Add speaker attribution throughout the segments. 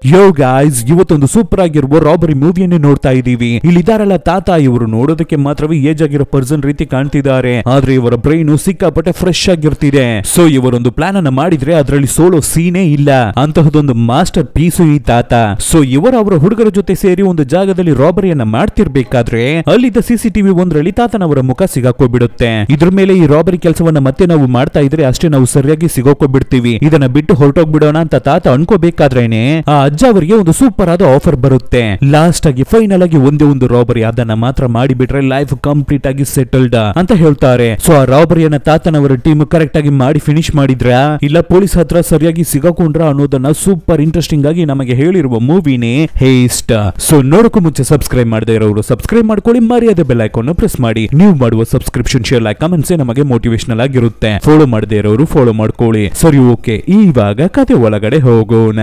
Speaker 1: ಯೋ guys, ಇವತ್ತೊಂದು super ಆಗಿರುವ robbery ಮೂವಿಯನ್ನು ನೋಡ್ತಾ ಇದೀವಿ. ಇಲ್ಲಿದಾರಲ್ಲ ತಾತ, ಇವರು ನೋಡೋದಕ್ಕೆ ಮಾತ್ರವೇ ಏಜ್ ಆಗಿರೋ ಪರ್ಸನ್ ರೀತಿ ಕಾಣ್ತಿದ್ದಾರೆ. ಆದ್ರೆ ಇವರ ಬ್ರೈನ್ ಸಿಕ್ಕಾಪಟ್ಟೆ ಫ್ರೆಶ್ ಆಗಿರ್ತಿದೆ. ಸೊ ಇವರೊಂದು ಪ್ಲಾನ್ ಅನ್ನ ಮಾಡಿದ್ರೆ ಅದರಲ್ಲಿ ಸೋಲೋ ಸೀನೇ ಇಲ್ಲ. ಅಂತಹದೊಂದು ಮಾಸ್ಟರ್ ಪೀಸು ಈ ತಾತ. ಸೊ ಅವರ ಹುಡುಗರ ಜೊತೆ ಸೇರಿ ಒಂದು ಜಾಗದಲ್ಲಿ ರಾಬರಿಯನ್ನ ಮಾಡ್ತಿರ್ಬೇಕಾದ್ರೆ ಅಲ್ಲಿದ್ದ ಸಿಸಿಟಿವಿ ಒಂದರಲ್ಲಿ ತಾತನವರ ಮುಖ ಸಿಗಾಕೋಬಿಡುತ್ತೆ. ಇದ್ರ ಮೇಲೆ ಈ ರಾಬರಿ ಕೆಲಸವನ್ನ ಮತ್ತೆ ನಾವು ಮಾಡ್ತಾ ಇದ್ರೆ ಅಷ್ಟೇ ನಾವು ಸರಿಯಾಗಿ ಸಿಗೋಕೋಬಿಡ್ತೀವಿ. ಇದನ್ನ ಬಿಟ್ಟು ಹೊರಟೋಗ್ಬಿಡೋಣ ಅಂತ ತಾತ ಅನ್ಕೋಬೇಕಾದ್ರೇನೆ ಆ ಅಜ್ಜ ಅವರಿಗೆ ಒಂದು ಸೂಪರ್ ಆದ ಆಫರ್ ಬರುತ್ತೆ. ಲಾಸ್ಟ್ ಆಗಿ ಫೈನಲ್ ಆಗಿ ಒಂದೇ ಒಂದು ರಾಬರಿ ಅದನ್ನ ಮಾತ್ರ ಮಾಡಿಬಿಟ್ರೆ ಲೈಫ್ ಕಂಪ್ಲೀಟ್ ಆಗಿ ಸೆಟಲ್ಡ್ ಅಂತ ಹೇಳ್ತಾರೆ. ಸೊ ಆ ರಾಬರಿಯನ್ನ ತಾತನವರ ಟೀಮ್ ಕರೆಕ್ಟ್ ಆಗಿ ಮಾಡಿ ಫಿನಿಶ್ ಮಾಡಿದ್ರ ಇಲ್ಲ ಪೊಲೀಸ್ ಹತ್ರ ಸರಿಯಾಗಿ ಸಿಗಾಕೊಂಡ್ರ ಅನ್ನೋದನ್ನ ಸೂಪರ್ ಇಂಟ್ರೆಸ್ಟಿಂಗ್ ಆಗಿ ನಮಗೆ ಹೇಳಿರುವ ಮೂವಿನೇ ಹೇಸ್ಟ್. ಸೊ ನೋಡಕ್ಕೂ ಮುಂಚೆ ಸಬ್ಸ್ಕ್ರೈಬ್ ಮಾಡದೇ ಇರೋರು ಸಬ್ಸ್ಕ್ರೈಬ್ ಮಾಡ್ಕೊಳ್ಳಿ, ಮರ್ಯಾದೆ ಬೆಲ್ ಐಕಾನ್ ಪ್ರೆಸ್ ಮಾಡಿ. ನೀವು ಮಾಡುವ ಸಬ್ಸ್ಕ್ರಿಪ್ಷನ್, ಶೇರ್, ಲೈಕ್, ಕಮೆಂಟ್ಸ್ ನಮಗೆ ಮೋಟಿವೇಶನಲ್ ಆಗಿರುತ್ತೆ. ಫಾಲೋ ಮಾಡದೇ ಇರೋರು ಫಾಲೋ ಮಾಡ್ಕೊಳ್ಳಿ. ಸರಿ, ಓಕೆ, ಇವಾಗ ಕತೆ ಒಳಗಡೆ ಹೋಗೋಣ.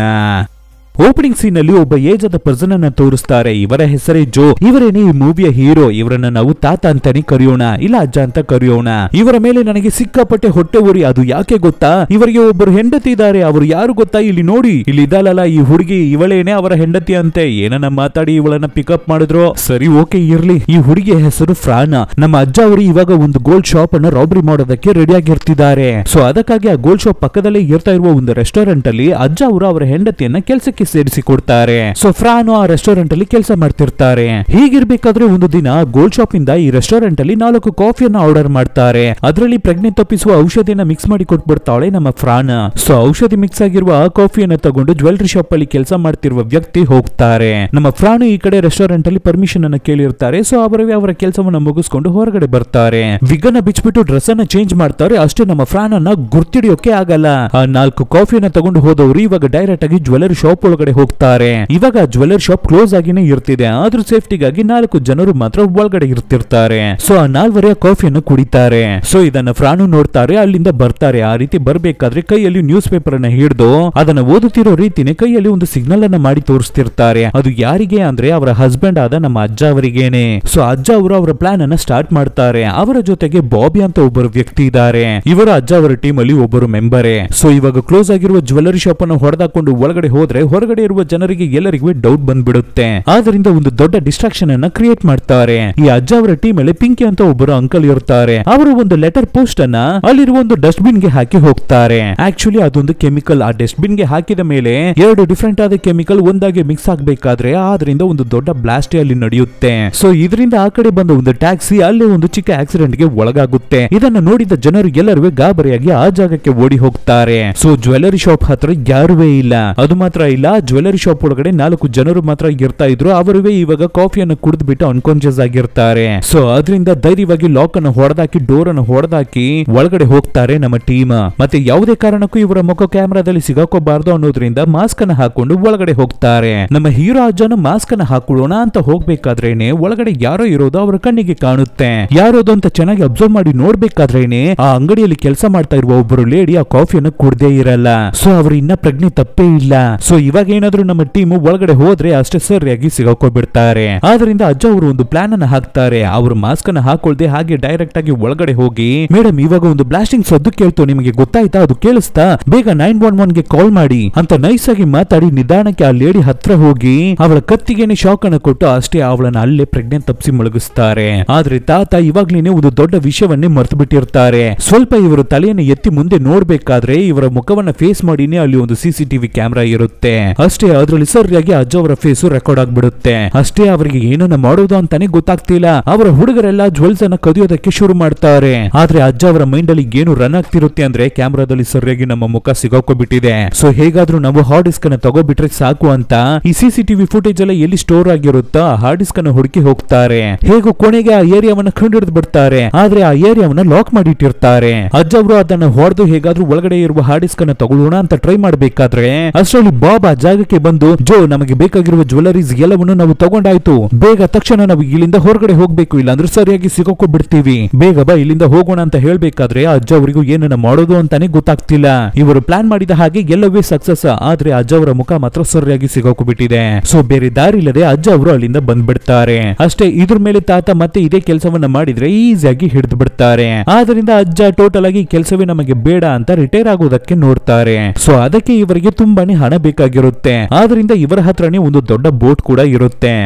Speaker 1: ಓಪನಿಂಗ್ ಸೀನ್ ಅಲ್ಲಿ ಒಬ್ಬ ಏಜ್ ಆದ ಪರ್ಸನ್ ಅನ್ನ ತೋರಿಸ್ತಾರೆ. ಇವರ ಹೆಸರೇ ಜೋ. ಇವರೇನೇ ಈ ಮೂವಿಯ ಹೀರೋ. ಇವರನ್ನ ನಾವು ತಾತ ಅಂತಾನೆ ಕರೆಯೋಣ, ಇಲ್ಲ ಅಜ್ಜ ಅಂತ ಕರೆಯೋಣ. ಇವರ ಮೇಲೆ ನನಗೆ ಸಿಕ್ಕಾಪಟ್ಟೆ ಹೊಟ್ಟೆ ಉರಿ. ಅದು ಯಾಕೆ ಗೊತ್ತಾ? ಇವರಿಗೆ ಒಬ್ಬರು ಹೆಂಡತಿ ಇದ್ದಾರೆ. ಅವರು ಯಾರು ಗೊತ್ತಾ? ಇಲ್ಲಿ ನೋಡಿ, ಇಲ್ಲಿ ಇದ್ದಲ್ಲ ಈ ಹುಡುಗಿ, ಇವಳೇನೆ ಅವರ ಹೆಂಡತಿ ಅಂತೆ. ಏನನ್ನ ಮಾತಾಡಿ ಇವಳನ್ನ ಪಿಕಪ್ ಮಾಡಿದ್ರು. ಸರಿ, ಓಕೆ, ಇರ್ಲಿ. ಈ ಹುಡುಗಿಯ ಹೆಸರು ಫ್ರಾನಾ. ನಮ್ಮ ಅಜ್ಜ ಅವರು ಇವಾಗ ಒಂದು ಗೋಲ್ಡ್ ಶಾಪ್ ಅನ್ನ ರಾಬರಿ ಮಾಡೋದಕ್ಕೆ ರೆಡಿ ಆಗಿರ್ತಿದ್ದಾರೆ. ಸೊ ಅದಕ್ಕಾಗಿ ಆ ಗೋಲ್ಡ್ ಶಾಪ್ ಪಕ್ಕದಲ್ಲೇ ಇರ್ತಾ ಇರುವ ಒಂದು ರೆಸ್ಟೋರೆಂಟ್ ಅಲ್ಲಿ ಅಜ್ಜ ಅವರು ಅವರ ಹೆಂಡತಿಯನ್ನ ಕೆಲಸಕ್ಕೆ ಸೇರಿಸಿಕೊಡ್ತಾರೆ. ಸೊ ಫ್ರಾನು ಆ ರೆಸ್ಟೋರೆಂಟ್ ಅಲ್ಲಿ ಕೆಲಸ ಮಾಡ್ತಿರ್ತಾರೆ. ಹೀಗಿರ್ಬೇಕಾದ್ರೆ ಒಂದು ದಿನ ಗೋಲ್ಡ್ ಶಾಪ್ ಇಂದ ಈ ರೆಸ್ಟೋರೆಂಟ್ ಅಲ್ಲಿ 4 ಕಾಫಿಯನ್ನ ಆರ್ಡರ್ ಮಾಡ್ತಾರೆ. ಅದರಲ್ಲಿ ಪ್ರೆಗ್ನೆಂಟ್ ತಪ್ಪಿಸುವ ಔಷಧಿಯನ್ನ ಮಿಕ್ಸ್ ಮಾಡಿ ಕೊಟ್ಬಿಡ್ತಾಳೆ ನಮ್ಮ ಫ್ರಾನ್. ಸೊ ಔಷಧಿ ಮಿಕ್ಸ್ ಆಗಿರುವ ಆ ಕಾಫಿಯನ್ನ ತಗೊಂಡು ಜ್ಯುವೆಲರಿ ಶಾಪ್ ಅಲ್ಲಿ ಕೆಲಸ ಮಾಡ್ತಿರುವ ವ್ಯಕ್ತಿ ಹೋಗ್ತಾರೆ. ನಮ್ಮ ಫ್ರಾನು ಈ ಕಡೆ ರೆಸ್ಟೋರೆಂಟ್ ಅಲ್ಲಿ ಪರ್ಮಿಷನ್ ಅನ್ನ ಕೇಳಿರ್ತಾರೆ. ಸೊ ಅವರ ಕೆಲಸವನ್ನ ಮುಗಿಸ್ಕೊಂಡು ಹೊರಗಡೆ ಬರ್ತಾರೆ. ವಿಗನ್ನ ಬಿಚ್ಚಿಬಿಟ್ಟು ಡ್ರೆಸ್ ಅನ್ನ ಚೇಂಜ್ ಮಾಡ್ತಾರೆ. ಅಷ್ಟೇ ನಮ್ಮ ಫ್ರಾನ್ ಅನ್ನ ಗುರ್ತಿಡಿಯೋಕೆ ಆಗಲ್ಲ. ಆ 4 ಕಾಫಿಯನ್ನ ತಗೊಂಡು ಹೋದವರು ಇವಾಗ ಡೈರೆಕ್ಟ್ ಆಗಿ ಜ್ಯುವೆಲರಿ ಶಾಪ್ ಒಳಗಡೆ ಹೋಗ್ತಾರೆ. ಇವಾಗ ಜ್ಯುವೆಲರಿ ಶಾಪ್ ಕ್ಲೋಸ್ ಆಗಿನೇ ಇರ್ತಿದೆ. ಆದ್ರೂ ಸೇಫ್ಟಿಗಾಗಿ 4 ಜನರು ಮಾತ್ರ ಒಳಗಡೆ ಇರ್ತಿರ್ತಾರೆ. ಸೊ ಆ 4 ಕಾಫಿಯನ್ನು ಕುಡಿತಾರೆ. ಸೊ ಇದನ್ನ ಫ್ರಾನು ನೋಡ್ತಾರೆ, ಅಲ್ಲಿಂದ ಬರ್ತಾರೆ. ಆ ರೀತಿ ಬರ್ಬೇಕಾದ್ರೆ ಕೈಯಲ್ಲಿ ನ್ಯೂಸ್ ಪೇಪರ್ ಅನ್ನ ಹಿಡಿದು ಅದನ್ನ ಓದುತ್ತಿರೋ ರೀತಿನೇ ಕೈಯಲ್ಲಿ ಒಂದು ಸಿಗ್ನಲ್ ಅನ್ನ ಮಾಡಿ ತೋರಿಸ್ತಿರ್ತಾರೆ. ಅದು ಯಾರಿಗೆ ಅಂದ್ರೆ ಅವರ ಹಸ್ಬೆಂಡ್ ಆದ ನಮ್ಮ ಅಜ್ಜ ಅವರಿಗೇನೆ. ಸೊ ಅಜ್ಜ ಅವರು ಅವರ ಪ್ಲಾನ್ ಅನ್ನ ಸ್ಟಾರ್ಟ್ ಮಾಡ್ತಾರೆ. ಅವರ ಜೊತೆಗೆ ಬಾಬಿ ಅಂತ ಒಬ್ಬರು ವ್ಯಕ್ತಿ ಇದ್ದಾರೆ. ಇವರ ಅಜ್ಜ ಅವರ ಟೀಮ್ ಅಲ್ಲಿ ಒಬ್ಬರು ಮೆಂಬರೇ. ಸೊ ಇವಾಗ ಕ್ಲೋಸ್ ಆಗಿರುವ ಜ್ಯುವೆಲರಿ ಶಾಪ್ ಅನ್ನು ಹೊಡೆದಾಕೊಂಡು ಒಳಗಡೆ ಹೋದ್ರೆ ಹೊರಗಡೆ ಇರುವ ಜನರಿಗೆ ಎಲ್ಲರಿಗೂ ಡೌಟ್ ಬಂದ್ಬಿಡುತ್ತೆ. ಆದ್ರಿಂದ ಒಂದು ದೊಡ್ಡ ಡಿಸ್ಟ್ರಾಕ್ಷನ್ ಅನ್ನ ಕ್ರಿಯೇಟ್ ಮಾಡ್ತಾರೆ. ಈ ಅಜ್ಜ ಅವರ ಟೀಮ್ ಅಲ್ಲಿ ಪಿಂಕಿ ಅಂತ ಒಬ್ಬರು ಅಂಕಲ್ ಇರ್ತಾರೆ. ಅವರು ಒಂದು ಲೆಟರ್ ಪೋಸ್ಟ್ ಅನ್ನ ಅಲ್ಲಿರುವ ಒಂದು ಡಸ್ಟ್ ಬಿನ್ ಗೆ ಹಾಕಿ ಹೋಗ್ತಾರೆ. ಆಕ್ಚುಲಿ ಅದೊಂದು ಕೆಮಿಕಲ್. ಆ ಡಸ್ಟ್ ಬಿನ್ ಗೆ ಹಾಕಿದ ಮೇಲೆ 2 ಡಿಫರೆಂಟ್ ಆದ ಕೆಮಿಕಲ್ ಒಂದಾಗಿ ಮಿಕ್ಸ್ ಆಗ್ಬೇಕಾದ್ರೆ ಆದ್ರಿಂದ ಒಂದು ದೊಡ್ಡ ಬ್ಲಾಸ್ಟ್ ಅಲ್ಲಿ ನಡೆಯುತ್ತೆ. ಸೊ ಇದರಿಂದ ಆ ಕಡೆ ಬಂದ ಒಂದು ಟ್ಯಾಕ್ಸಿ ಅಲ್ಲಿ ಒಂದು ಚಿಕ್ಕ ಆಕ್ಸಿಡೆಂಟ್ ಗೆ ಒಳಗಾಗುತ್ತೆ. ಇದನ್ನ ನೋಡಿದ ಜನರು ಎಲ್ಲರೂ ಗಾಬರಿಯಾಗಿ ಆ ಜಾಗಕ್ಕೆ ಓಡಿ ಹೋಗ್ತಾರೆ. ಸೊ ಜ್ಯುವೆಲರಿ ಶಾಪ್ ಹತ್ರ ಯಾರುವೇ ಇಲ್ಲ. ಅದು ಮಾತ್ರ ಇಲ್ಲ, ಜ್ಯುವೆಲರಿ ಶಾಪ್ ಒಳಗಡೆ 4 ಜನರು ಮಾತ್ರ ಇರ್ತಾ ಇದ್ರು. ಅವರುವೇ ಇವಾಗ ಕಾಫಿಯನ್ನು ಕುಡಿದು ಬಿಟ್ಟು ಅನ್ಕಾನ್ಶಿಯಸ್ ಆಗಿರ್ತಾರೆ. ಸೊ ಅದರಿಂದ ಧೈರ್ಯವಾಗಿ ಲಾಕ್ ಅನ್ನು ಹೊಡೆದಾಕಿ ಡೋರ್ ಅನ್ನು ಹೊಡೆದಾಕಿ ಒಳಗಡೆ ಹೋಗ್ತಾರೆ ನಮ್ಮ ಟೀಮ್. ಮತ್ತೆ ಯಾವುದೇ ಕಾರಣಕ್ಕೂ ಇವರ ಮುಖ ಕ್ಯಾಮೆರಾದಲ್ಲಿ ಸಿಗಾಕೋಬಾರ್ದು ಅನ್ನೋದ್ರಿಂದ ಮಾಸ್ಕ್ ಅನ್ನ ಹಾಕೊಂಡು ಒಳಗಡೆ ಹೋಗ್ತಾರೆ. ನಮ್ಮ ಹೀರೋ ಅಜ್ಜನ ಮಾಸ್ಕ್ ಅನ್ನ ಹಾಕೊಳ್ಳೋಣ ಅಂತ ಹೋಗ್ಬೇಕಾದ್ರೇನೆ ಒಳಗಡೆ ಯಾರೋ ಇರೋದು ಅವರ ಕಣ್ಣಿಗೆ ಕಾಣುತ್ತೆ. ಯಾರೋದು ಅಂತ ಚೆನ್ನಾಗಿ ಅಬ್ಸರ್ವ್ ಮಾಡಿ ನೋಡ್ಬೇಕಾದ್ರೇನೆ ಆ ಅಂಗಡಿಯಲ್ಲಿ ಕೆಲಸ ಮಾಡ್ತಾ ಇರುವ ಒಬ್ಬರು ಲೇಡಿ ಆ ಕಾಫಿಯನ್ನು ಕುಡ್ದೇ ಇರಲ್ಲ. ಸೊ ಅವರು ಇನ್ನ ಪ್ರಜ್ಞೆ ತಪ್ಪೇ ಇಲ್ಲ. ಸೊ ಇವಾಗ ಏನಾದ್ರೂ ನಮ್ಮ ಟೀಮ್ ಒಳಗಡೆ ಹೋದ್ರೆ ಅಷ್ಟೇ ಸರಿಯಾಗಿ ಸಿಗಾಕೋಬಿಡ್ತಾರೆ. ಆದ್ರಿಂದ ಅಜ್ಜ ಅವರು ಒಂದು ಪ್ಲಾನ್ ಅನ್ನ ಹಾಕ್ತಾರೆ. ಅವರು ಮಾಸ್ಕ್ ಅನ್ನ ಹಾಕೊಳ್ದೆ ಹಾಗೆ ಡೈರೆಕ್ಟ್ ಆಗಿ ಒಳಗಡೆ ಹೋಗಿ, ಮೇಡಮ್ ಇವಾಗ ಒಂದು ಬ್ಲಾಸ್ಟಿಂಗ್ ಸದ್ದು ಕೇಳ್ತು, ನಿಮಗೆ ಗೊತ್ತಾಯ್ತಾ? ಅದು ಕೇಳಿಸ್ತಾ? ಬೇಗ 911 ಗೆ ಕಾಲ್ ಮಾಡಿ ಅಂತ ನೈಸ್ ಆಗಿ ಮಾತಾಡಿ ನಿಧಾನಕ್ಕೆ ಆ ಲೇಡಿ ಹತ್ರ ಹೋಗಿ ಅವಳ ಕತ್ತಿಗೆನೆ ಶಾಕ್ ಅನ್ನು ಕೊಟ್ಟು ಅಷ್ಟೇ ಅವಳನ್ನ ಅಲ್ಲೇ ಪ್ರೆಗ್ನೆಂಟ್ ತಪ್ಪಿಸಿ ಮಲಗಿಸ್ತಾರೆ. ಆದ್ರೆ ತಾತ ಇವಾಗ್ಲೇನೆ ಒಂದು ದೊಡ್ಡ ವಿಷಯವನ್ನೇ ಮರ್ತು ಬಿಟ್ಟಿರ್ತಾರೆ. ಸ್ವಲ್ಪ ಇವರು ತಲೆಯನ್ನು ಎತ್ತಿ ಮುಂದೆ ನೋಡ್ಬೇಕಾದ್ರೆ ಇವರ ಮುಖವನ್ನ ಫೇಸ್ ಮಾಡಿನೇ ಅಲ್ಲಿ ಒಂದು ಸಿಸಿಟಿವಿ ಕ್ಯಾಮೆರಾ ಇರುತ್ತೆ. ಅಷ್ಟೇ ಅದರಲ್ಲಿ ಸರಿಯಾಗಿ ಅಜ್ಜ ಅವರ ಫೇಸ್ ರೆಕಾರ್ಡ್ ಆಗ್ಬಿಡುತ್ತೆ. ಅಷ್ಟೇ ಅವರಿಗೆ ಏನನ್ನ ಮಾಡೋದು ಅಂತಾನೆ ಗೊತ್ತಾಗ್ತಿಲ್ಲ. ಅವರ ಹುಡುಗರೆಲ್ಲ ಜ್ಯುವೆಲ್ಸ್ ಅನ್ನ ಕದಿಯೋದಕ್ಕೆ ಶುರು ಮಾಡ್ತಾರೆ. ಆದ್ರೆ ಅಜ್ಜ ಅವರ ಮೈಂಡ್ ಅಲ್ಲಿ ಏನು ರನ್ ಆಗ್ತಿರುತ್ತೆ ಅಂದ್ರೆ ಕ್ಯಾಮೆರಾದಲ್ಲಿ ಸರಿಯಾಗಿ ನಮ್ಮ ಮುಖ ಸಿಗಾಕೋಬಿಟ್ಟಿದೆ. ಸೊ ಹೇಗಾದ್ರೂ ನಾವು ಹಾರ್ಡ್ ಡಿಸ್ಕ್ ಅನ್ನ ತಗೋಬಿಟ್ರೆ ಸಾಕು ಅಂತ ಈ ಸಿಸಿಟಿವಿ ಫುಟೇಜ್ ಎಲ್ಲ ಎಲ್ಲಿ ಸ್ಟೋರ್ ಆಗಿರುತ್ತಾ ಹಾರ್ಡ್ ಡಿಸ್ಕ್ ಅನ್ನು ಹುಡುಕಿ ಹೋಗ್ತಾರೆ. ಹೇಗೋ ಕೊನೆಗೆ ಆ ಏರಿಯಾವನ್ನ ಕಂಡುಹಿಡಿದು ಬಿಡ್ತಾರೆ. ಆದ್ರೆ ಆ ಏರಿಯಾವನ್ನ ಲಾಕ್ ಮಾಡಿಟ್ಟಿರ್ತಾರೆ. ಅಜ್ಜ ಅವರು ಅದನ್ನ ಹೊಡೆದು ಹೇಗಾದ್ರೂ ಒಳಗಡೆ ಇರುವ ಹಾರ್ಡ್ ಡಿಸ್ಕ್ ಅನ್ನ ತಗೊಳ್ಳೋಣ ಅಂತ ಟ್ರೈ ಮಾಡ್ಬೇಕಾದ್ರೆ ಅಷ್ಟರಲ್ಲಿ ಬಾಬ್ ಆ ಜಾಗಕ್ಕೆ ಬಂದು, ಜೋ ನಮಗೆ ಬೇಕಾಗಿರುವ ಜ್ಯುವೆಲರೀಸ್ ಎಲ್ಲವನ್ನು ನಾವು ತಗೊಂಡಾಯ್ತು, ಬೇಗ ತಕ್ಷಣ ನಾವು ಇಲ್ಲಿಂದ ಹೊರಗಡೆ ಹೋಗ್ಬೇಕು, ಇಲ್ಲಾಂದ್ರೆ ಸರಿಯಾಗಿ ಸಿಗಾಕೋಬಿಡ್ತೀವಿ, ಬೇಗ ಬಾ ಇಲ್ಲಿಂದ ಹೋಗೋಣ ಅಂತ ಹೇಳ್ಬೇಕಾದ್ರೆ ಅಜ್ಜ ಅವರಿಗೂ ಏನನ್ನ ಮಾಡೋದು ಅಂತಾನೆ ಗೊತ್ತಾಗ್ತಿಲ್ಲ. ಇವರು ಪ್ಲಾನ್ ಮಾಡಿದ ಹಾಗೆ ಎಲ್ಲವೇ ಸಕ್ಸಸ್. ಆದ್ರೆ ಅಜ್ಜ ಅವರ ಮುಖ ಮಾತ್ರ ಸರಿಯಾಗಿ ಸಿಗಾಕೋಬಿಟ್ಟಿದೆ. ಸೊ ಬೇರೆ ದಾರಿ ಇಲ್ಲದೆ ಅಜ್ಜ ಅವರು ಅಲ್ಲಿಂದ ಬಂದ್ಬಿಡ್ತಾರೆ. ಅಷ್ಟೇ, ಇದ್ರ ಮೇಲೆ ತಾತ ಮತ್ತೆ ಇದೇ ಕೆಲಸವನ್ನ ಮಾಡಿದ್ರೆ ಈಸಿಯಾಗಿ ಹಿಡಿದು ಬಿಡ್ತಾರೆ. ಆದ್ರಿಂದ ಅಜ್ಜ ಟೋಟಲ್ ಆಗಿ ಕೆಲಸವೇ ನಮಗೆ ಬೇಡ ಅಂತ ರಿಟೈರ್ ಆಗೋದಕ್ಕೆ ನೋಡ್ತಾರೆ. ಸೊ ಅದಕ್ಕೆ ಇವರಿಗೆ ತುಂಬಾನೇ ಹಣ ಬೇಕಾಗಿರುತ್ತೆ. ಇರುತ್ತೆ. ಆದ್ರಿಂದ ಇವರ ಹತ್ರನೇ ಒಂದು ದೊಡ್ಡ ಬೋಟ್ ಕೂಡ ಇರುತ್ತೆ.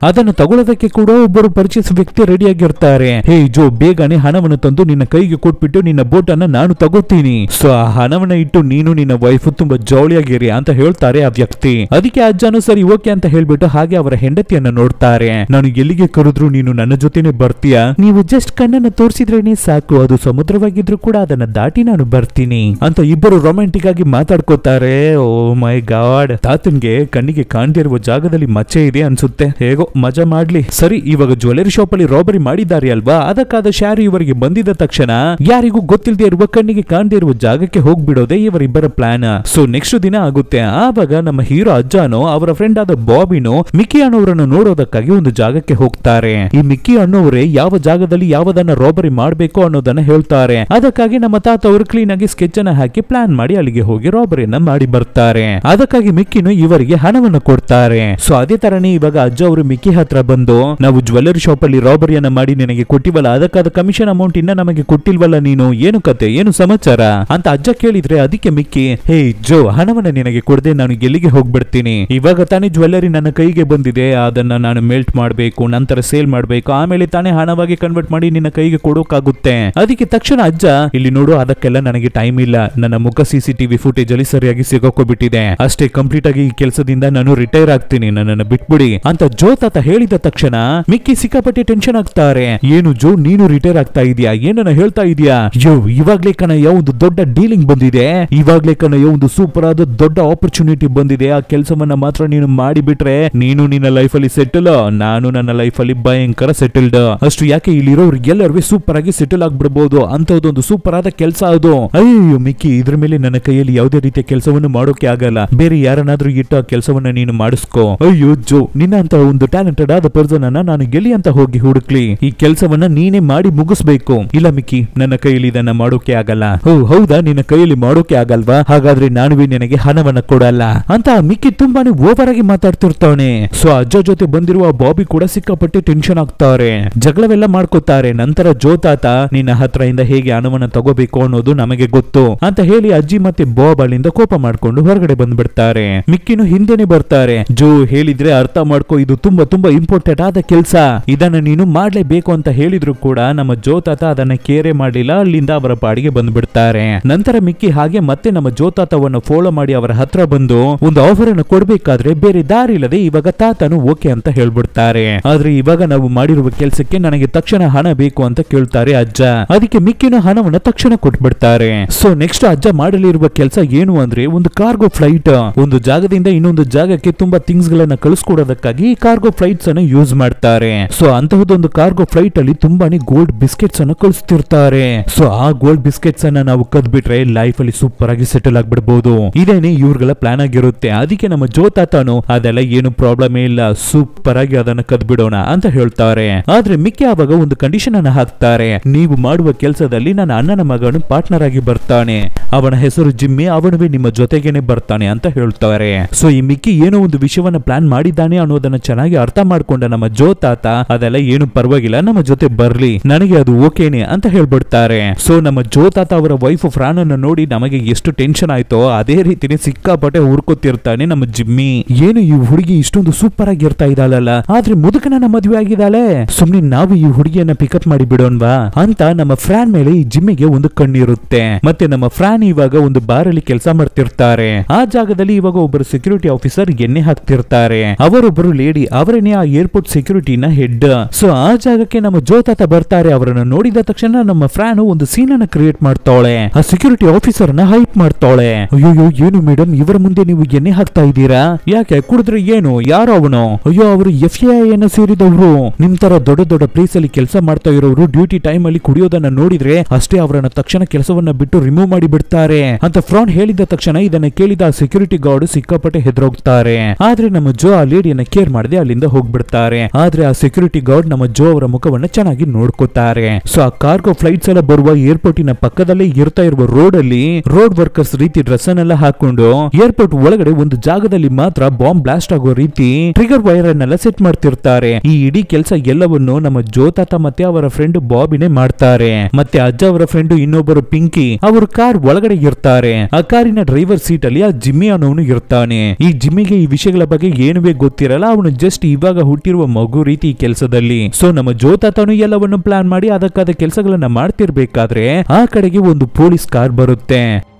Speaker 1: ಅದನ್ನು ತಗೊಳ್ಳೋದಕ್ಕೆ ಕೂಡ ಒಬ್ಬರು ಪರಿಚಯಿಸುವ ವ್ಯಕ್ತಿ ರೆಡಿಯಾಗಿರ್ತಾರೆ. ಹೇ ಜೋ, ಬೇಗನೆ ಹಣವನ್ನು ತಂದು ನಿನ್ನ ಕೈಗೆ ಕೊಟ್ಬಿಟ್ಟು ನಿನ್ನ ಬೋಟ್ ಅನ್ನ ನಾನು ತಗೋತೀನಿ. ಸೊ ಆ ಹಣವನ್ನ ಇಟ್ಟು ನೀನು ನಿನ್ನ ವೈಫ್ ತುಂಬಾ ಜಾಲಿಯಾಗಿರಿ ಅಂತ ಹೇಳ್ತಾರೆ ಆ ವ್ಯಕ್ತಿ. ಅದಕ್ಕೆ ಅಜ್ಜನು ಸರಿ ಓಕೆ ಅಂತ ಹೇಳ್ಬಿಟ್ಟು ಹಾಗೆ ಅವರ ಹೆಂಡತಿಯನ್ನ ನೋಡ್ತಾರೆ. ನಾನು ಎಲ್ಲಿಗೆ ಕರೆದ್ರು ನೀನು ನನ್ನ ಜೊತೆನೆ ಬರ್ತೀಯಾ? ನೀವು ಜಸ್ಟ್ ಕಣ್ಣನ್ನು ತೋರಿಸಿದ್ರೇನೆ ಸಾಕು, ಅದು ಸಮುದ್ರವಾಗಿದ್ರು ಕೂಡ ಅದನ್ನ ದಾಟಿ ನಾನು ಬರ್ತೀನಿ ಅಂತ ಇಬ್ಬರು ರೊಮ್ಯಾಂಟಿಕ್ ಆಗಿ ಮಾತಾಡ್ಕೋತಾರೆ. ಓ ಮೈ ಗಾಡ್, ತಾತನ್ಗೆ ಕಣ್ಣಿಗೆ ಕಾಣದಿರುವ ಜಾಗದಲ್ಲಿ ಮಚ್ಚೆ ಇದೆ ಅನ್ಸುತ್ತೆ. ಹೇಗೋ ಮಜಾ ಮಾಡ್ಲಿ. ಸರಿ, ಇವಾಗ ಜ್ಯುವೆಲರಿ ಶಾಪ್ ಅಲ್ಲಿ ರಾಬರಿ ಮಾಡಿದ್ದಾರೆ ಅಲ್ವಾ, ಅದಕ್ಕಾದ ಶಾರಿ ಇವರಿಗೆ ಬಂದಿದ ತಕ್ಷಣ ಯಾರಿಗೂ ಗೊತ್ತಿಲ್ಲದೆ ಇರುವ ಕಣ್ಣಿಗೆ ಕಾಣದೇ ಇರುವ ಜಾಗಕ್ಕೆ ಹೋಗ್ಬಿಡೋದೇ ಇವರಿಬ್ಬರ ಪ್ಲಾನ್. ಸೊ ನೆಕ್ಸ್ಟ್ ದಿನ ಆಗುತ್ತೆ. ಆವಾಗ ನಮ್ಮ ಹೀರೋ ಅಜ್ಜಾನೋ ಅವರ ಫ್ರೆಂಡ್ ಆದ ಬಾಬಿನೋ ಮಿಕ್ಕಿ ಅನ್ನೋರನ್ನು ನೋಡೋದಕ್ಕಾಗಿ ಒಂದು ಜಾಗಕ್ಕೆ ಹೋಗ್ತಾರೆ. ಈ ಮಿಕ್ಕಿ ಅನ್ನೋರೇ ಯಾವ ಜಾಗದಲ್ಲಿ ಯಾವದನ್ನ ರಾಬರಿ ಮಾಡ್ಬೇಕು ಅನ್ನೋದನ್ನ ಹೇಳ್ತಾರೆ. ಅದಕ್ಕಾಗಿ ನಮ್ಮ ತಾತ ಅವರು ಕ್ಲೀನ್ ಆಗಿ ಸ್ಕೆಚ್ ಅನ್ನ ಹಾಕಿ ಪ್ಲಾನ್ ಮಾಡಿ ಅಲ್ಲಿಗೆ ಹೋಗಿ ರಾಬರಿಯನ್ನ ಮಾಡಿ ಬರ್ತಾರೆ. ಅದಕ್ಕಾಗಿ ಮಿಕ್ಕಿನು ಇವರಿಗೆ ಹಣವನ್ನು ಕೊಡ್ತಾರೆ. ಸೊ ಅದೇ ತರನೇ ಇವಾಗ ಅಜ್ಜ ಅವರು ಮಿಕ್ಕಿ ಹತ್ರ ಬಂದು, ನಾವು ಜ್ಯುವೆಲರಿ ಶಾಪ್ ಅಲ್ಲಿ ರಾಬರಿಯನ್ನ ಮಾಡಿ ನಿನಗೆ ಕೊಟ್ಟಿವಲ್ಲ, ಅದಕ್ಕಾದ ಕಮಿಷನ್ ಅಮೌಂಟ್ ಇನ್ನ ನಮಗೆ ಕೊಟ್ಟಿಲ್ವಲ್ಲ, ನೀನು ಏನು ಕತೆ, ಏನು ಸಮಾಚಾರ ಅಂತ ಅಜ್ಜ ಕೇಳಿದ್ರೆ, ಅದಕ್ಕೆ ಮಿಕ್ಕಿ, ಹೇ ಜೋ, ಹಣವನ್ನ ನಿನಗೆ ಕೊಡದೆ ನಾನು ಎಲ್ಲಿಗೆ ಹೋಗ್ಬಿಡ್ತೀನಿ. ಇವಾಗ ತಾನೇ ಜ್ಯುವೆಲರಿ ನನ್ನ ಕೈಗೆ ಬಂದಿದೆ, ಅದನ್ನ ನಾನು ಮೆಲ್ಟ್ ಮಾಡ್ಬೇಕು, ನಂತರ ಸೇಲ್ ಮಾಡ್ಬೇಕು, ಆಮೇಲೆ ತಾನೇ ಹಣವಾಗಿ ಕನ್ವರ್ಟ್ ಮಾಡಿ ನಿನ್ನ ಕೈಗೆ ಕೊಡೋಕಾಗುತ್ತೆ. ಅದಕ್ಕೆ ತಕ್ಷಣ ಅಜ್ಜ, ಇಲ್ಲಿ ನೋಡು, ಅದಕ್ಕೆಲ್ಲ ನನಗೆ ಟೈಮ್ ಇಲ್ಲ, ನನ್ನ ಮುಖ CCTV ಫುಟೇಜ್ ಅಲ್ಲಿ ಸರಿಯಾಗಿ ಸಿಗೋಕೋಬಿಟ್ಟಿದೆ ಅಷ್ಟೇ, ಕಂಪ್ಲೀಟ್ ಆಗಿ ಈ ಕೆಲಸದಿಂದ ನಾನು ರಿಟೈರ್ ಆಗ್ತೀನಿ, ನನ್ನನ್ನು ಬಿಟ್ಬಿಡಿ ಅಂತ ಜೋ ತಾತ ಹೇಳಿದ ತಕ್ಷಣ ಮಿಕ್ಕಿ ಸಿಕ್ಕಾಪಟ್ಟೆ ಟೆನ್ಷನ್ ಆಗ್ತಾರೆ. ಏನು ಜೋ, ನೀನು ರಿಟೈರ್ ಆಗ್ತಾ ಇದೀಯಾ, ಏನನ್ನ ಹೇಳ್ತಾ ಇದೀಯಾ? ಯೋ, ಇವಾಗ್ಲೇ ಕಣಯ್ಯ ಒಂದು ದೊಡ್ಡ ಡೀಲಿಂಗ್ ಬಂದಿದೆ, ಇವಾಗ್ಲೇ ಕಣಯ್ಯ ಒಂದು ಸೂಪರ್ ಆದ ದೊಡ್ಡ ಆಪರ್ಚುನಿಟಿ ಬಂದಿದೆ, ಆ ಕೆಲಸವನ್ನ ಮಾತ್ರ ನೀನು ಮಾಡಿಬಿಟ್ರೆ ನೀನು ನಿನ್ನ ಲೈಫ್ ಅಲ್ಲಿ ಸೆಟಲ್, ನಾನು ನನ್ನ ಲೈಫ್ ಅಲ್ಲಿ ಭಯಂಕರ ಸೆಟಲ್ಡ್. ಅಷ್ಟು ಯಾಕೆ, ಇಲ್ಲಿರೋರು ಎಲ್ಲರಿಗೂ ಸೂಪರ್ ಆಗಿ ಸೆಟಲ್ ಆಗ್ಬಿಡಬಹುದು, ಅಂತದೊಂದು ಸೂಪರ್ ಆದ ಕೆಲಸ ಅದು. ಅಯ್ಯೋ ಮಿಕ್ಕಿ, ಇದ್ರ ಮೇಲೆ ನನ್ನ ಕೈಯಲ್ಲಿ ಯಾವುದೇ ರೀತಿಯ ಕೆಲಸವನ್ನು ಮಾಡೋಕೆ ಆಗಲ್ಲ, ಬೇರೆ ಯಾರನ್ನಾದ್ರೂ ಇಟ್ಟು ಆ ಕೆಲಸವನ್ನ ನೀನು ಮಾಡಿಸ್ಕೋ. ಅಯ್ಯೋ ಜೋ, ನಿನ್ನ ಅಂತ ಒಂದು ಟ್ಯಾಲೆಂಟೆಡ್ ಆದ ಪರ್ಸನ್ ಅನ್ನ ನಾನು ಗೆಲ್ಲಿ ಅಂತ ಹೋಗಿ ಹುಡುಕ್ಲಿ, ಈ ಕೆಲಸವನ್ನ ನೀನೇ ಮಾಡಿ ಮುಗಿಸ್ಬೇಕು. ಇಲ್ಲ ಮಿಕ್ಕಿ, ನನ್ನ ಕೈಯಲ್ಲಿ ಇದನ್ನ ಮಾಡೋಕೆ ಆಗಲ್ಲ. ಹೌದಾ, ನಿನ್ನ ಕೈಯಲ್ಲಿ ಮಾಡೋಕೆ ಆಗಲ್ವಾ, ಹಾಗಾದ್ರೆ ನಾನುವೇ ನಿನಗೆ ಹಣವನ್ನ ಕೊಡಲ್ಲ ಅಂತ ಮಿಕ್ಕಿ ತುಂಬಾನೇ ಓವರ್ ಆಗಿ ಮಾತಾಡ್ತಿರ್ತಾನೆ. ಸೊ ಅಜ್ಜ ಜೊತೆ ಬಂದಿರುವ ಬಾಬಿ ಕೂಡ ಸಿಕ್ಕಾಪಟ್ಟೆ ಟೆನ್ಷನ್ ಆಗ್ತಾರೆ, ಜಗಳವೆಲ್ಲ ಮಾಡ್ಕೋತಾರೆ. ನಂತರ ಜೋ ತಾತ, ನಿನ್ನ ಹತ್ರ ಇಂದ ಹೇಗೆ ಹಣವನ್ನ ತಗೋಬೇಕು ಅನ್ನೋದು ನಮಗೆ ಗೊತ್ತು ಅಂತ ಹೇಳಿ ಅಜ್ಜಿ ಮತ್ತೆ ಬಾಬ್ ಅಲ್ಲಿಂದ ಕೋಪ ಮಾಡ್ಕೊಂಡು ಹೊರಗಡೆ ಬಂದ್ಬಿಡ್ತಾರೆ. ಮಿಕ್ಕಿನು ಹಿಂದೆನೆ ಬರ್ತಾರೆ. ಜೋ ಹೇಳಿದ್ರೆ ಅರ್ಥ ಮಾಡ್ಕೋ, ಇದು ತುಂಬಾ ತುಂಬಾ ಇಂಪಾರ್ಟೆಂಟ್ ಆದ ಕೆಲಸ, ಇದನ್ನ ನೀನು ಮಾಡ್ಲೇಬೇಕು ಅಂತ ಹೇಳಿದ್ರು ಕೂಡ ನಮ್ಮ ಜೋ ತಾತ ಅದನ್ನ ಕೇರೆ ಮಾಡಲಿಲ್ಲ, ಅಲ್ಲಿಂದ ಅವರ ಪಾಡಿಗೆ ಬಂದ್ಬಿಡ್ತಾರೆ. ನಂತರ ಮಿಕ್ಕಿ ಹಾಗೆ ಮತ್ತೆ ನಮ್ಮ ಜೋ ತಾತವನ್ನು ಫಾಲೋ ಮಾಡಿ ಅವರ ಹತ್ರ ಬಂದು ಒಂದು ಆಫರ್ ಅನ್ನು ಕೊಡ್ಬೇಕಾದ್ರೆ ಬೇರೆ ದಾರಿ ಇಲ್ಲದೆ ಇವಾಗ ತಾತನು ಓಕೆ ಅಂತ ಹೇಳ್ಬಿಡ್ತಾರೆ. ಆದ್ರೆ ಇವಾಗ ನಾವು ಮಾಡಿರುವ ಕೆಲಸಕ್ಕೆ ನನಗೆ ತಕ್ಷಣ ಹಣ ಬೇಕು ಅಂತ ಕೇಳ್ತಾರೆ ಅಜ್ಜ. ಅದಕ್ಕೆ ಮಿಕ್ಕಿನ ಹಣವನ್ನ ತಕ್ಷಣ ಕೊಟ್ಬಿಡ್ತಾರೆ. ಸೊ ನೆಕ್ಸ್ಟ್ ಅಜ್ಜ ಮಾಡಲಿರುವ ಕೆಲಸ ಏನು ಅಂದ್ರೆ ಒಂದು ಕಾರ್ಗೋ ಫ್ಲೈಟ್, ಒಂದು ಜಾಗದಿಂದ ಇನ್ನೊಂದು ಜಾಗಕ್ಕೆ ತುಂಬಾ ಥಿಂಗ್ಸ್ ಗಳನ್ನ ಕಳಿಸ್ಕೊಡೋದಕ್ಕಾಗಿ ಕಾರ್ಗೋ ಫ್ಲೈಟ್ಸ್ ಅನ್ನು ಯೂಸ್ ಮಾಡ್ತಾರೆ. ಸೊ ಅಂತಹದೊಂದು ಕಾರ್ಗೋ ಫ್ಲೈಟ್ ಅಲ್ಲಿ ತುಂಬಾನೇ ಗೋಲ್ಡ್ ಬಿಸ್ಕೆಟ್ಸ್ ಅನ್ನು ಕಳಿಸ್ತಿರ್ತಾರೆ. ಸೊ ಆ ಗೋಲ್ಡ್ ಬಿಸ್ಕೆಟ್ಸ್ ಅನ್ನ ನಾವು ಕದ್ಬಿಟ್ರೆ ಲೈಫ್ ಅಲ್ಲಿ ಸೂಪರ್ ಆಗಿ ಸೆಟಲ್ ಆಗ್ಬಿಡಬಹುದು, ಇದೇನೆ ಇವ್ರಗಳ ಪ್ಲಾನ್ ಆಗಿರುತ್ತೆ. ಅದಕ್ಕೆ ನಮ್ಮ ಜೋ ತಾತನು ಅದೆಲ್ಲ ಏನು ಪ್ರಾಬ್ಲಮ್ ಇಲ್ಲ, ಸೂಪರ್ ಆಗಿ ಅದನ್ನ ಕದ್ಬಿಡೋಣ ಅಂತ ಹೇಳ್ತಾರೆ. ಆದ್ರೆ ಮಿಕ್ಕಿ ಆವಾಗ ಒಂದು ಕಂಡೀಷನ್ ಅನ್ನ ಹಾಕ್ತಾರೆ, ನೀವು ಮಾಡುವ ಕೆಲಸದಲ್ಲಿ ನನ್ನ ಅಣ್ಣನ ಮಗನು ಪಾರ್ಟ್ನರ್ ಆಗಿ ಬರ್ತಾನೆ, ಅವನ ಹೆಸರು ಜಿಮ್ಮಿ, ಅವನುವೇ ನಿಮ್ಮ ಜೊತೆಗೇನೆ ಬರ್ತಾನೆ ಅಂತ ಹೇಳ್ತಾರೆ. ಸೊ ಈ ಮಿಕ್ಕಿ ಏನೋ ಒಂದು ವಿಷಯವನ್ನ ಪ್ಲಾನ್ ಮಾಡಿದ್ದಾನೆ ಅನ್ನೋದನ್ನ ಚೆನ್ನಾಗಿ ಅರ್ಥ ಮಾಡ್ಕೊಂಡ ನಮ್ಮ ಜೋ ತಾತ, ಅದೆಲ್ಲ ಏನು ಪರವಾಗಿಲ್ಲ, ನಮ್ಮ ಜೊತೆ ಬರ್ಲಿ, ನನಗೆ ಅದು ಓಕೆನೆ ಅಂತ ಹೇಳ್ಬಿಡ್ತಾರೆ. ಸೊ ನಮ್ಮ ಜೋ ತಾತ ಅವರ ವೈಫ್ ಫ್ರಾನ್ ಅನ್ನ ನೋಡಿ ನಮಗೆ ಎಷ್ಟು ಟೆನ್ಷನ್ ಆಯ್ತೋ ಅದೇ ರೀತಿನೇ ಸಿಕ್ಕಾಪಟ್ಟೆ ಹುರ್ಕೋತಿರ್ತಾನೆ ನಮ್ಮ ಜಿಮ್ಮಿ. ಏನು ಈ ಹುಡುಗಿ ಇಷ್ಟೊಂದು ಸೂಪರ್ ಆಗಿ ಇರ್ತಾ ಇದ್ದಾಳಲ್ಲ, ಆದ್ರೆ ಮುದುಕನ ಮದುವೆ ಆಗಿದ್ದಾಳೆ, ಸುಮ್ನೆ ನಾವು ಈ ಹುಡುಗಿಯನ್ನ ಪಿಕಪ್ ಮಾಡಿ ಬಿಡೋಣವಾ ಅಂತ ನಮ್ಮ ಫ್ರಾನ್ ಮೇಲೆ ಈ ಜಿಮ್ಮಿಗೆ ಒಂದು ಕಣ್ಣಿರುತ್ತೆ. ಮತ್ತೆ ನಮ್ಮ ಫ್ರಾನ್ ಇವಾಗ ಒಂದು ಬಾರ್ ಅಲ್ಲಿ ಕೆಲಸ ಮಾಡ್ತಿರ್ತಾರೆ. ಆ ಜಾಗದಲ್ಲಿ ಇವಾಗ ಒಬ್ಬರು ಸೆಕ್ಯೂರಿಟಿ ಆಫೀಸರ್ ಎಣ್ಣೆ ಹಾಕ್ತಿರ್ತಾರೆ. ಅವರೊಬ್ಬರು ಲೇಡಿ, ಅವರನ್ನೇ ಆ ಏರ್ಪೋರ್ಟ್ ಸೆಕ್ಯೂರಿಟಿನ ಹೆಡ್. ಸೊ ಆ ಜಾಗಕ್ಕೆ ನಮ್ಮ ಜೋ ತಾತ ಬರ್ತಾರೆ. ಅವರನ್ನು ನೋಡಿದ ತಕ್ಷಣ ನಮ್ಮ ಫ್ರಾನ್ ಒಂದು ಸೀನ್ ಅನ್ನ ಕ್ರಿಯೇಟ್ ಮಾಡ್ತಾಳೆ, ಆ ಸೆಕ್ಯೂರಿಟಿ ಆಫೀಸರ್ ನ ಹೈಪ್ ಮಾಡ್ತಾಳೆ. ಅಯ್ಯೋ ಏನು ಮೇಡಮ್, ಇವರ ಮುಂದೆ ನೀವು ಎಣ್ಣೆ ಹಾಕ್ತಾ ಇದ್ದೀರಾ, ಯಾಕೆ ಕುಡಿದ್ರೆ ಏನು, ಯಾರೋ ಅವನು, ಅಯ್ಯೋ ಅವರು FBI ಅನ್ನ ಸೇರಿದವರು, ನಿಮ್ ತರ ದೊಡ್ಡ ದೊಡ್ಡ ಪ್ಲೇಸ್ ಅಲ್ಲಿ ಕೆಲಸ ಮಾಡ್ತಾ ಇರೋರು ಡ್ಯೂಟಿ ಟೈಮ್ ಅಲ್ಲಿ ಕುಡಿಯೋದನ್ನ ನೋಡಿದ್ರೆ ಅಷ್ಟೇ ಅವರನ್ನ ತಕ್ಷಣ ಕೆಲಸವನ್ನ ಬಿಟ್ಟು ರಿಮೂವ್ ಮಾಡಿ ಬಿಡ್ತಾರೆ ಅಂತ ಫ್ರಾನ್ ಹೇಳಿದ ತಕ್ಷಣ ಇದನ್ನ ಕೇಳಿದ ಸೆಕ್ಯೂರಿಟಿ ಗಾರ್ಡ್ ಸಿಕ್ಕಾಪಟ್ಟೆ ಹೆದರೋಗ್ತಾರೆ. ಆದ್ರೆ ನಮ್ಮ ಜೋ ಆ ಲೇಡಿಯನ್ನ ಕೇರ್ ಮಾಡದೆ ಅಲ್ಲಿಂದ ಅಲ್ಲಿಂದ ಹೋಗ್ಬಿಡ್ತಾರೆ. ಆದ್ರೆ ಆ ಸೆಕ್ಯೂರಿಟಿ ಗಾರ್ಡ್ ನಮ್ಮ ಜೋ ಅವರ ಮುಖವನ್ನ ಚೆನ್ನಾಗಿ ನೋಡ್ಕೋತಾರೆ. ಸೊ ಆ ಕಾರ್ಗೋ ಫ್ಲೈಟ್ಸ್ ಎಲ್ಲ ಬರುವ ಏರ್ಪೋರ್ಟಿನ ಪಕ್ಕದಲ್ಲೇ ಇರ್ತಾ ಇರುವ ರೋಡ್ ಅಲ್ಲಿ ರೋಡ್ ವರ್ಕರ್ಸ್ ರೀತಿ ಡ್ರೆಸ್ ಅನ್ನೆಲ್ಲ ಹಾಕೊಂಡು ಏರ್ಪೋರ್ಟ್ ಒಳಗಡೆ ಒಂದು ಜಾಗದಲ್ಲಿ ಮಾತ್ರ ಬಾಂಬ್ ಬ್ಲಾಸ್ಟ್ ಆಗೋ ರೀತಿ ಟ್ರಿಗರ್ ವೈರ್ ಅನ್ನೆಲ್ಲ ಸೆಟ್ ಮಾಡ್ತಿರ್ತಾರೆ. ಈ ಇಡೀ ಕೆಲಸ ಎಲ್ಲವನ್ನು ನಮ್ಮ ಜೋ ತಾತ ಮತ್ತೆ ಅವರ ಫ್ರೆಂಡ್ ಬಾಬಿನೇ ಮಾಡ್ತಾರೆ. ಮತ್ತೆ ಅಜ್ಜ ಅವರ ಫ್ರೆಂಡ್ ಇನ್ನೊಬ್ಬರು ಪಿಂಕಿ ಅವರು ಕಾರ್ ಒಳಗಡೆ ಇರ್ತಾರೆ. ಆ ಕಾರಿನ ಡ್ರೈವರ್ ಸೀಟ್ ಅಲ್ಲಿ ಆ ಜಿಮ್ಮಿ ಅನ್ನೋನು ಇರ್ತಾನೆ. ಈ ಜಿಮ್ಮಿಗೆ ಈ ವಿಷಯಗಳ ಬಗ್ಗೆ ಏನುವೇ ಗೊತ್ತಿರಲ್ಲ. ಅವನು ಜಸ್ಟ್ ಇವಾಗ ಹುಟ್ಟಿರುವ ಮಗು ರೀತಿ ಕೆಲಸದಲ್ಲಿ. ಸೊ ನಮ್ಮ ಜೋ ತಾತನು ಎಲ್ಲವನ್ನು ಪ್ಲಾನ್ ಮಾಡಿ ಅದಕ್ಕಾದ ಕೆಲಸಗಳನ್ನ ಮಾಡ್ತಿರ್ಬೇಕಾದ್ರೆ ಆ ಕಡೆಗೆ ಒಂದು ಪೊಲೀಸ್ ಕಾರ್ ಬರುತ್ತೆ.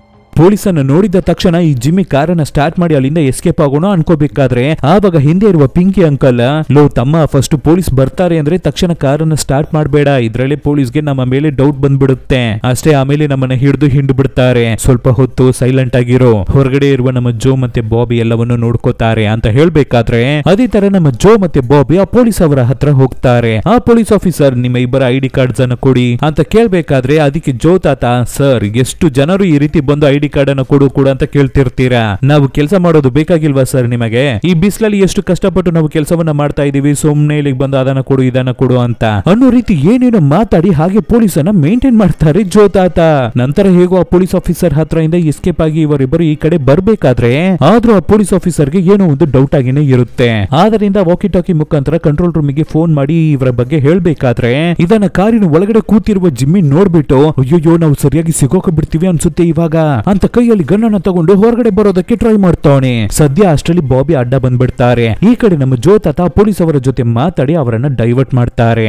Speaker 1: ಪೊಲೀಸನ್ನು ನೋಡಿದ ತಕ್ಷಣ ಈ ಜಿಮ್ಮಿ ಕಾರನ್ನ ಸ್ಟಾರ್ಟ್ ಮಾಡಿ ಅಲ್ಲಿಂದ ಎಸ್ಕೇಪ್ ಆಗೋಣ ಅನ್ಕೋಬೇಕಾದ್ರೆ ಆವಾಗ ಹಿಂದೆ ಇರುವ ಪಿಂಕಿ ಅಂಕಲ್, ಲೋ ತಮ್ಮ ಫಸ್ಟ್ ಪೊಲೀಸ್ ಬರ್ತಾರೆ ಅಂದ್ರೆ ತಕ್ಷಣ ಕಾರನ್ನ ಸ್ಟಾರ್ಟ್ ಮಾಡಬೇಡ, ಇದ್ರಲ್ಲಿ ಪೊಲೀಸ್ಗೆ ನಮ್ಮ ಮೇಲೆ ಡೌಟ್ ಬಂದ್ಬಿಡುತ್ತೆ ಅಷ್ಟೇ, ಆಮೇಲೆ ನಮ್ಮನ್ನ ಹಿಡಿದು ಹಿಂಡು ಬಿಡ್ತಾರೆ, ಸ್ವಲ್ಪ ಹೊತ್ತು ಸೈಲೆಂಟ್ ಆಗಿರೋ, ಹೊರಗಡೆ ಇರುವ ನಮ್ಮ ಜೋ ಮತ್ತೆ ಬಾಬಿ ಎಲ್ಲವನ್ನು ನೋಡ್ಕೋತಾರೆ ಅಂತ ಹೇಳ್ಬೇಕಾದ್ರೆ ಅದೇ ತರ ನಮ್ಮ ಜೋ ಮತ್ತೆ ಬಾಬಿ ಆ ಪೊಲೀಸ್ ಅವರ ಹತ್ರ ಹೋಗ್ತಾರೆ. ಆ ಪೊಲೀಸ್ ಆಫೀಸರ್ ನಿಮ್ಮ ಇಬ್ಬರ ಐಡಿ ಕಾರ್ಡ್ಸ್ ಅನ್ನು ಕೊಡಿ ಅಂತ ಕೇಳ್ಬೇಕಾದ್ರೆ ಅದಕ್ಕೆ ಜೋ ತಾತ, ಸರ್ ಎಷ್ಟು ಜನರು ಈ ರೀತಿ ಬಂದು ಐಡಿ ಕಾರ್ಡ್ ಅನ್ನು ಕೊಡು ಅಂತ ಕೇಳ್ತಿರ್ತೀರಾ, ನಾವು ಕೆಲಸ ಮಾಡೋದು ಬೇಕಾಗಿಲ್ವಾ ಸರ್ ನಿಮಗೆ? ಈ ಬಿಸಿಲಲ್ಲಿ ಎಷ್ಟು ಕಷ್ಟಪಟ್ಟು ನಾವು ಕೆಲಸವನ್ನ ಮಾಡ್ತಾ ಇದೀವಿ, ಸುಮ್ನೆ ಇಲ್ಲಿಗೆ ಬಂದು ಅದನ್ನ ಕೊಡು ಇದನ್ನ ಕೊಡು ಅಂತ ಅನ್ನೋ ರೀತಿ ಏನೇನೋ ಮಾತಾಡಿ ಹಾಗೆ ಪೊಲೀಸನ್ನ ಮೇಂಟೈನ್ ಮಾಡ್ತಾರೆ ಜೋ ತಾತ. ನಂತರ ಹೇಗೋ ಆ ಪೊಲೀಸ್ ಆಫೀಸರ್ ಹತ್ರ ಇಂದ ಎಸ್ಕೇಪ್ ಆಗಿ ಇವರಿಬ್ಬರು ಈ ಕಡೆ ಬರ್ಬೇಕಾದ್ರೆ ಆದ್ರೂ ಆ ಪೊಲೀಸ್ ಆಫೀಸರ್ಗೆ ಏನೋ ಒಂದು ಡೌಟ್ ಆಗಿನೇ ಇರುತ್ತೆ. ಆದ್ರಿಂದ ವಾಕಿ ಟಾಕಿ ಮುಖಾಂತರ ಕಂಟ್ರೋಲ್ ರೂಮ್ ಗೆ ಫೋನ್ ಮಾಡಿ ಇವರ ಬಗ್ಗೆ ಹೇಳ್ಬೇಕಾದ್ರೆ ಇದನ್ನ ಕಾರಿನ ಒಳಗಡೆ ಕೂತಿರುವ ಜಿಮ್ಮಿ ನೋಡ್ಬಿಟ್ಟು, ಅಯ್ಯೋ ನಾವು ಸರಿಯಾಗಿ ಸಿಗೋಕೆ ಬಿಡ್ತೀವಿ ಅನ್ಸುತ್ತೆ ಇವಾಗ ಅಂತ ಕೈಯಲ್ಲಿ ಗನ್ನನ್ನ ತಗೊಂಡು ಹೊರಗಡೆ ಬರೋದಕ್ಕೆ ಟ್ರೈ ಮಾಡ್ತಾನೆ. ಸದ್ಯ ಅಷ್ಟರಲ್ಲಿ ಬಾಬಿ ಅಡ್ಡ ಬಂದ್ಬಿಡ್ತಾರೆ. ಈ ಕಡೆ ನಮ್ಮ ಜೋ ತಾತ ಪೊಲೀಸ್ ಅವರ ಜೊತೆ ಮಾತಾಡಿ ಅವರನ್ನ ಡೈವರ್ಟ್ ಮಾಡ್ತಾರೆ.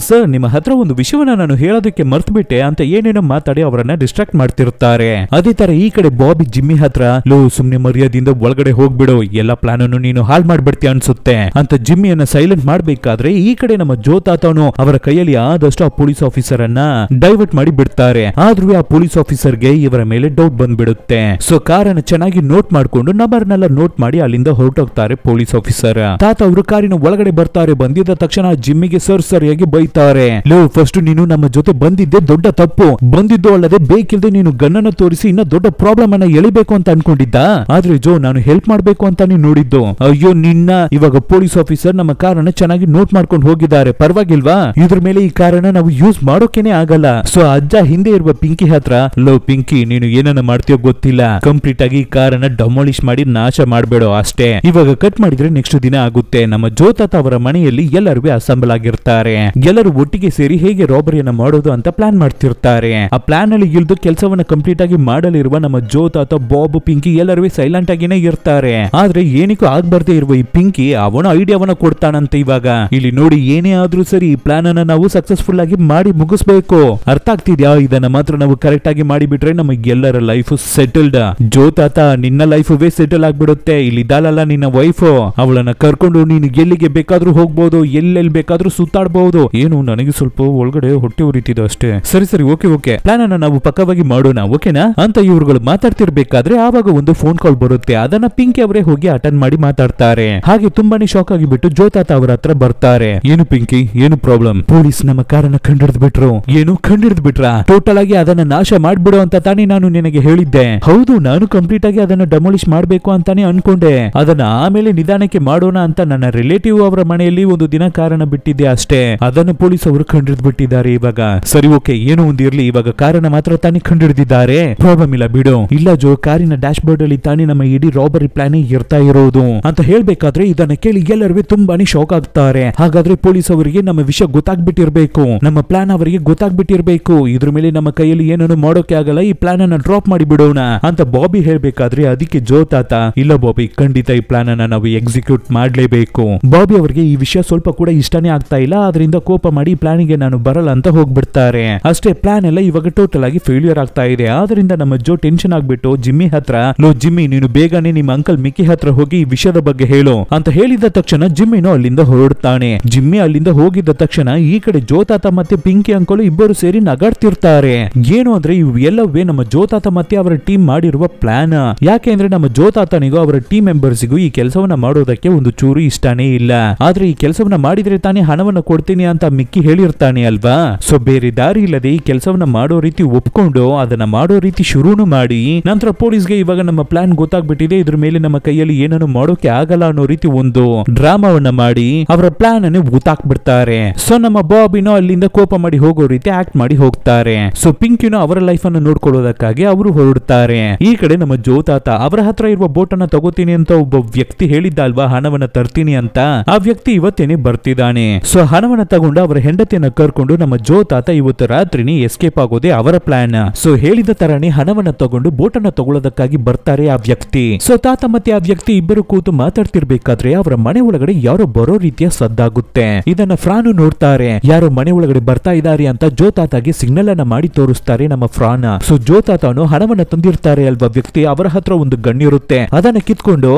Speaker 1: ಸರ್ ನಿಮ್ಮ ಹತ್ರ ಒಂದು ವಿಷಯವನ್ನ ನಾನು ಹೇಳೋದಕ್ಕೆ ಮರ್ತು ಬಿಟ್ಟೆ ಅಂತ ಏನೇನೋ ಮಾತಾಡಿ ಅವರನ್ನ ಡಿಸ್ಟ್ರಾಕ್ಟ್ ಮಾಡ್ತಿರ್ತಾರೆ. ಅದೇ ತರ ಈ ಕಡೆ ಬಾಬಿ ಜಿಮ್ಮಿ ಹತ್ರ, ಲೋ ಸುಮ್ನೆ ಮರ್ಯಾದಿಂದ ಒಳಗಡೆ ಹೋಗ್ಬಿಡು, ಎಲ್ಲ ಪ್ಲಾನ್ ಅನ್ನು ನೀನು ಹಾಳು ಮಾಡ್ಬಿಡ್ತೀಯ ಅನ್ಸುತ್ತೆ ಅಂತ ಜಿಮ್ಮಿಯನ್ನ ಸೈಲೆಂಟ್ ಮಾಡ್ಬೇಕಾದ್ರೆ ಈ ಕಡೆ ನಮ್ಮ ಜೋ ತಾತನು ಅವರ ಕೈಯಲ್ಲಿ ಆದಷ್ಟು ಆ ಪೊಲೀಸ್ ಆಫೀಸರ್ ಅನ್ನ ಡೈವರ್ಟ್ ಮಾಡಿ ಬಿಡ್ತಾರೆ. ಆದ್ರೂ ಆ ಪೊಲೀಸ್ ಆಫೀಸರ್ಗೆ ಇವರ ಮೇಲೆ ಡೌಟ್ ಬಂದ್ಬಿಡುತ್ತೆ. ಸೊ ಕಾರನ್ನ ಚೆನ್ನಾಗಿ ನೋಟ್ ಮಾಡ್ಕೊಂಡು ನಂಬರ್ನೆಲ್ಲ ನೋಟ್ ಮಾಡಿ ಅಲ್ಲಿಂದ ಹೊರಟೋಗ್ತಾರೆ ಪೊಲೀಸ್ ಆಫೀಸರ್. ತಾತ ಅವರು ಕಾರಿನ ಒಳಗಡೆ ಬರ್ತಾರೆ. ಬಂದಿದ್ದ ತಕ್ಷಣ ಜಿಮ್ಮಿಗೆ ಸರಿಯಾಗಿ ಬೈತಾರೆ, ಲೋ ಫಸ್ಟ್ ನೀನು ನಮ್ಮ ಜೊತೆ ಬಂದಿದ್ದೆ ದೊಡ್ಡ ತಪ್ಪು, ಬಂದಿದ್ದು ಅಲ್ಲದೆ ಬೇಕಿಲ್ದೆ ನೀನು ಗನ್ನನ್ನು ತೋರಿಸಿ ಇನ್ನ ದೊಡ್ಡ ಪ್ರಾಬ್ಲಮ್ ಅನ್ನ ಎಳಿಬೇಕು ಅಂತ ಅನ್ಕೊಂಡಿದ್ದ, ಆದ್ರೆ ಜೋ ನಾನು ಹೆಲ್ಪ್ ಮಾಡ್ಬೇಕು ಅಂತ ನೀನು ನೋಡಿದ್ದು, ಅಯ್ಯೋ ನಿನ್ನ ಇವಾಗ ಪೊಲೀಸ್ ಆಫೀಸರ್ ನಮ್ಮ ಕಾರನ್ನ ಚೆನ್ನಾಗಿ ನೋಟ್ ಮಾಡ್ಕೊಂಡು ಹೋಗಿದ್ದಾರೆ, ಪರವಾಗಿಲ್ವಾ, ಇದ್ರ ಮೇಲೆ ಈ ಕಾರನ್ನ ನಾವು ಯೂಸ್ ಮಾಡೋಕೆನೆ ಆಗಲ್ಲ. ಸೊ ಅಜ್ಜ ಹಿಂದೆ ಇರುವ ಪಿಂಕಿ ಹತ್ರ, ಲೋ ಪಿಂಕಿ ನೀನು ಏನನ್ನ ಮಾಡ್ತೀಯೋ ಗೊತ್ತಿಲ್ಲ, ಕಂಪ್ಲೀಟ್ ಆಗಿ ಕಾರನ್ನ ಡೆಮಾಲಿಷ್ ಮಾಡಿ ನಾಶ ಮಾಡಬೇಡ ಅಷ್ಟೇ. ಇವಾಗ ಕಟ್ ಮಾಡಿದ್ರೆ ನೆಕ್ಸ್ಟ್ ದಿನ ಆಗುತ್ತೆ. ನಮ್ಮ ಜೋ ತಾತ ಅವರ ಮನೆಯಲ್ಲಿ ಎಲ್ಲರೂ ಅಸೆಂಬಲ್ ಆಗಿರ್ತಾರೆ. ಎಲ್ಲರೂ ಒಟ್ಟಿಗೆ ಸೇರಿ ಹೇಗೆ ರಾಬರಿಯನ್ನ ಮಾಡೋದು ಅಂತ ಪ್ಲಾನ್ ಮಾಡ್ತಿರ್ತಾರೆ. ಆ ಪ್ಲಾನ್ ಅಲ್ಲಿ ಇಳಿದು ಕೆಲಸವನ್ನ ಕಂಪ್ಲೀಟ್ ಆಗಿ ಮಾಡಲಿರುವ ನಮ್ಮ ಜೋ ತಾತ, ಬಾಬು, ಪಿಂಕಿ ಎಲ್ಲರೂ ಸೈಲೆಂಟ್ ಆಗಿನೇ ಇರ್ತಾರೆ. ಆದ್ರೆ ಏನಕ್ಕೂ ಆಗ್ಬಾರ್ದೇ ಇರುವ ಈ ಪಿಂಕಿ ಅವನ ಐಡಿಯಾವನ್ನ ಕೊಡ್ತಾನಂತೆ. ಇವಾಗ ಇಲ್ಲಿ ನೋಡಿ, ಏನೇ ಆದ್ರೂ ಸರಿ ಈ ಪ್ಲಾನ್ ಅನ್ನ ನಾವು ಸಕ್ಸಸ್ಫುಲ್ ಆಗಿ ಮಾಡಿ ಮುಗಿಸ್ಬೇಕು, ಅರ್ಥ ಆಗ್ತಿದ್ಯಾ? ಇದನ್ನ ಮಾತ್ರ ನಾವು ಕರೆಕ್ಟ್ ಆಗಿ ಮಾಡಿಬಿಟ್ರೆ ನಮಗೆಲ್ಲರ ಲೈಫ್ ಸೆಟಲ್ಡ್. ಜೋ ತಾತ ನಿನ್ನ ಲೈಫ್ ಸೆಟಲ್ ಆಗ್ಬಿಡುತ್ತೆ. ಇಲ್ಲಿ ಇದ್ದಾಳಲ್ಲ ನಿನ್ನ ವೈಫ್, ಅವಳನ್ನ ಕರ್ಕೊಂಡು ನೀನು ಎಲ್ಲಿಗೆ ಬೇಕಾದ್ರೂ ಹೋಗ್ಬಹುದು, ಎಲ್ಲೆಲ್ಲಿ ಬೇಕಾದ್ರೂ ಸುತ್ತಾಡಬಹುದು. ಏನು ನನಗೆ ಸ್ವಲ್ಪ ಒಳಗಡೆ ಹೊಟ್ಟೆ ಉರಿತಿದೆ ಅಷ್ಟೇ. ಸರಿ ಓಕೆ ಪ್ಲಾನ್ ಅನ್ನ ನಾವು ಪಕ್ಕವಾಗಿ ಮಾಡೋಣ, ಓಕೆನಾ ಅಂತ ಇವ್ರುಗಳು ಮಾತಾಡ್ತಿರ್ಬೇಕಾದ್ರೆ ಆವಾಗ ಒಂದು ಫೋನ್ ಕಾಲ್ ಬರುತ್ತೆ. ಅದನ್ನ ಪಿಂಕಿ ಅವರೇ ಹೋಗಿ ಅಟೆಂಡ್ ಮಾಡಿ ಮಾತಾಡ್ತಾರೆ. ಹಾಗೆ ತುಂಬಾನೇ ಶಾಕ್ ಆಗಿಬಿಟ್ಟು ಜೋ ತಾತ ಅವರ ಹತ್ರ ಬರ್ತಾರೆ. ಏನು ಪಿಂಕಿ, ಏನು ಪ್ರಾಬ್ಲಮ್? ಪೊಲೀಸ್ ನಮ್ಮ ಕಾರನ್ನ ಕಂಡಿಡ್ದು ಬಿಟ್ರು. ಏನು ಕಂಡಿಡ್ದು ಬಿಟ್ರಾ? ಟೋಟಲ್ ಆಗಿ ಅದನ್ನ ನಾಶ ಮಾಡ್ಬಿಡು ಅಂತ ತಾನೇ ನಾನು ನಿನಗೆ ಹೇಳಿದ್ದೆ. ಹೌದು, ನಾನು ಕಂಪ್ಲೀಟ್ ಆಗಿ ಅದನ್ನ ಡೆಮಾಲಿಷ್ ಮಾಡ್ಬೇಕು ಅಂತಾನೆ ಅನ್ಕೊಂಡೆ. ಅದನ್ನ ಆಮೇಲೆ ನಿಧಾನಕ್ಕೆ ಮಾಡೋಣ ಅಂತ ನನ್ನ ರಿಲೇಟಿವ್ ಅವರ ಮನೆಯಲ್ಲಿ ಒಂದು ದಿನ ಕಾರಣ ಬಿಟ್ಟಿದ್ದೆ ಅಷ್ಟೇ. ಅದನ್ನು ಪೊಲೀಸ್ ಅವರು ಕಂಡಿಡ್ದು ಬಿಟ್ಟಿದ್ದಾರೆ ಇವಾಗ. ಸರಿ ಓಕೆ, ಏನೋ ಒಂದು ಇರ್ಲಿ, ಇವಾಗ ಕಾರಣ ಮಾತ್ರ ತಾನೇ ಕಂಡಿಡಿದಿದ್ದಾರೆ, ಪ್ರಾಬ್ಲಮ್ ಇಲ್ಲ ಬಿಡು. ಇಲ್ಲ ಜೋ, ಕಾರಿನ ಡ್ಯಾಶ್ ಬೋರ್ಡ್ ಅಲ್ಲಿ ತಾನೇ ನಮ್ಮ ಇಡೀ ರಾಬರಿ ಪ್ಲಾನ್ ಇರ್ತಾ ಇರೋದು ಅಂತ ಹೇಳ್ಬೇಕಾದ್ರೆ ಇದನ್ನ ಕೇಳಿ ಎಲ್ಲರೂ ತುಂಬಾನೇ ಶಾಕ್ ಆಗ್ತಾರೆ. ಹಾಗಾದ್ರೆ ಪೊಲೀಸ್ ಅವರಿಗೆ ನಮ್ಮ ವಿಷಯ ಗೊತ್ತಾಗ್ಬಿಟ್ಟಿರ್ಬೇಕು, ನಮ್ಮ ಪ್ಲಾನ್ ಅವರಿಗೆ ಗೊತ್ತಾಗ್ಬಿಟ್ಟಿರ್ಬೇಕು. ಇದ್ರ ಮೇಲೆ ನಮ್ಮ ಕೈಯಲ್ಲಿ ಏನನ್ನು ಮಾಡೋಕೆ ಆಗಲ್ಲ, ಈ ಪ್ಲಾನ್ ಅನ್ನ ಡ್ರಾಪ್ ಮಾಡಿ ಬಿಡೋಣ ಅಂತ ಬಾಬಿ ಹೇಳ್ಬೇಕಾದ್ರೆ ಅದಕ್ಕೆ ಜೋ ತಾತ, ಇಲ್ಲ ಬಾಬಿ, ಖಂಡಿತ ಈ ಪ್ಲಾನ್ ಅನ್ನ ನಾವು ಎಕ್ಸಿಕ್ಯೂಟ್ ಮಾಡ್ಲೇಬೇಕು. ಬಾಬಿ ಅವರಿಗೆ ಈ ವಿಷಯ ಸ್ವಲ್ಪ ಕೂಡ ಇಷ್ಟನೇ ಆಗ್ತಾ ಇಲ್ಲ. ಅದರಿಂದ ಕೋಪ ಮಾಡಿ ಪ್ಲಾನಿಗೆ ನಾನು ಬರಲ್ಲ ಅಂತ ಹೋಗ್ಬಿಡ್ತಾರೆ. ಅಷ್ಟೇ, ಪ್ಲಾನ್ ಎಲ್ಲ ಇವಾಗ ಟೋಟಲ್ ಆಗಿ ಫೇಲ್ಯೂರ್ ಆಗ್ತಾ ಇದೆ. ಆದ್ರಿಂದ ನಮ್ಮ ಜೋ ಟೆನ್ಷನ್ ಆಗ್ಬಿಟ್ಟು ಜಿಮ್ಮಿ ಹತ್ರ, ಲೋ ಜಿಮ್ಮಿ ನೀನು ಬೇಗನೆ ನಿಮ್ಮ ಅಂಕಲ್ ಮಿಕ್ಕಿ ಹತ್ರ ಹೋಗಿ ಈ ವಿಷಯದ ಬಗ್ಗೆ ಹೇಳು ಅಂತ ಹೇಳಿದ ತಕ್ಷಣ ಜಿಮ್ಮಿನೂ ಅಲ್ಲಿಂದ ಹೊರಡ್ತಾನೆ. ಜಿಮ್ಮಿ ಅಲ್ಲಿಂದ ಹೋಗಿದ್ದ ತಕ್ಷಣ ಈ ಕಡೆ ಜೋ ತಾತ ಮತ್ತೆ ಪಿಂಕಿ ಅಂಕಲ್ ಇಬ್ಬರು ಸೇರಿ ನಗಾಡ್ತಿರ್ತಾರೆ. ಏನು ಅಂದ್ರೆ ಇವು ಎಲ್ಲವೇ ನಮ್ಮ ಜೋ ತಾತ ಮತ್ತೆ ಮತ್ತೆ ಅವರ ಟೀಮ್ ಮಾಡಿರುವ ಪ್ಲಾನ್. ಯಾಕೆಂದ್ರೆ ನಮ್ಮ ಜೋತಾತನಿಗೂ ಅವರ ಟೀಮ್ ಮೆಂಬರ್ಸ್ಗೂ ಈ ಕೆಲಸವನ್ನ ಮಾಡೋದಕ್ಕೆ ಒಂದು ಚೂರು ಇಷ್ಟನೇ ಇಲ್ಲ. ಆದ್ರೆ ಈ ಕೆಲಸವನ್ನ ಮಾಡಿದ್ರೆ ತಾನೇ ಹಣವನ್ನ ಕೊಡ್ತೀನಿ ಅಂತ ಮಿಕ್ಕಿ ಹೇಳಿರ್ತಾನೆ ಅಲ್ವಾ. ಸೊ ಬೇರೆ ದಾರಿ ಇಲ್ಲದೆ ಈ ಕೆಲಸವನ್ನ ಮಾಡೋ ರೀತಿ ಒಪ್ಕೊಂಡು ಅದನ್ನ ಮಾಡೋ ರೀತಿ ಶುರುನು ಮಾಡಿ ನಂತರ ಪೊಲೀಸ್ಗೆ ಇವಾಗ ನಮ್ಮ ಪ್ಲಾನ್ ಗೊತ್ತಾಗ್ಬಿಟ್ಟಿದೆ, ಇದ್ರ ಮೇಲೆ ನಮ್ಮ ಕೈಯಲ್ಲಿ ಏನನ್ನು ಮಾಡೋಕೆ ಆಗಲ್ಲ ಅನ್ನೋ ರೀತಿ ಒಂದು ಡ್ರಾಮಾವನ್ನ ಮಾಡಿ ಅವರ ಪ್ಲಾನ್ ಅನ್ನು ಊತಾಕ್ಬಿಡ್ತಾರೆ. ಸೊ ನಮ್ಮ ಬಾಬಿನೋ ಅಲ್ಲಿಂದ ಕೋಪ ಮಾಡಿ ಹೋಗೋ ರೀತಿ ಆಕ್ಟ್ ಮಾಡಿ ಹೋಗ್ತಾರೆ. ಸೊ ಪಿಂಕಿನೋ ಅವರ ಲೈಫ್ ಅನ್ನು ನೋಡ್ಕೊಳ್ಳೋದಕ್ಕಾಗಿ ಅವರು ಹೊರಡ್ತಾರೆ. ಈ ಕಡೆ ನಮ್ಮ ಜೋತಾತ ಅವರ ಹತ್ರ ಇರುವ ಬೋಟ್ ಅನ್ನ ತಗೋತೀನಿ ಅಂತ ಒಬ್ಬ ವ್ಯಕ್ತಿ ಹೇಳಿದ್ದ ಅಲ್ವಾ ಹಣವನ್ನ ತರ್ತೀನಿ ಅಂತ, ಆ ವ್ಯಕ್ತಿ ಇವತ್ತೇನೆ ಬರ್ತಿದ್ದಾನೆ. ಸೊ ಹಣವನ್ನ ತಗೊಂಡು ಅವರ ಹೆಂಡತಿಯನ್ನ ಕರ್ಕೊಂಡು ನಮ್ಮ ಜೋತಾತ ಇವತ್ತು ರಾತ್ರಿನೇ ಎಸ್ಕೇಪ್ ಆಗೋದೇ ಅವರ ಪ್ಲಾನ್. ಸೊ ಹೇಳಿದ ತರನೇ ಹಣವನ್ನ ತಗೊಂಡು ಬೋಟ್ ಅನ್ನ ತಗೊಳ್ಳೋದಕ್ಕಾಗಿ ಬರ್ತಾರೆ ಆ ವ್ಯಕ್ತಿ. ಸೊ ತಾತ ಮತ್ತೆ ಆ ವ್ಯಕ್ತಿ ಇಬ್ಬರು ಕೂತು ಮಾತಾಡ್ತಿರ್ಬೇಕಾದ್ರೆ ಅವರ ಮನೆ ಒಳಗಡೆ ಯಾರೋ ಬರೋ ರೀತಿಯ ಸದ್ದಾಗುತ್ತೆ. ಇದನ್ನ ಫ್ರಾನು ನೋಡ್ತಾರೆ, ಯಾರೋ ಮನೆ ಒಳಗಡೆ ಬರ್ತಾ ಇದ್ದಾರೆ ಅಂತ ಜೋತಾತಾಗೆ ಸಿಗ್ನಲ್ ಅನ್ನ ಮಾಡಿ ತೋರಿಸ್ತಾರೆ ನಮ್ಮ ಫ್ರಾನ್. ಸೊ ಜೋತಾತನು ಹಣವನ್ನ ತಂದಿರ್ತಾರೆ ಅಲ್ವಾ ವ್ಯಕ್ತಿ, ಅವರ ಹತ್ರ ಒಂದು ಗಣ್ಣಿರುತ್ತೆ, ಅದನ್ನ ಕಿತ್ಕೊಂಡು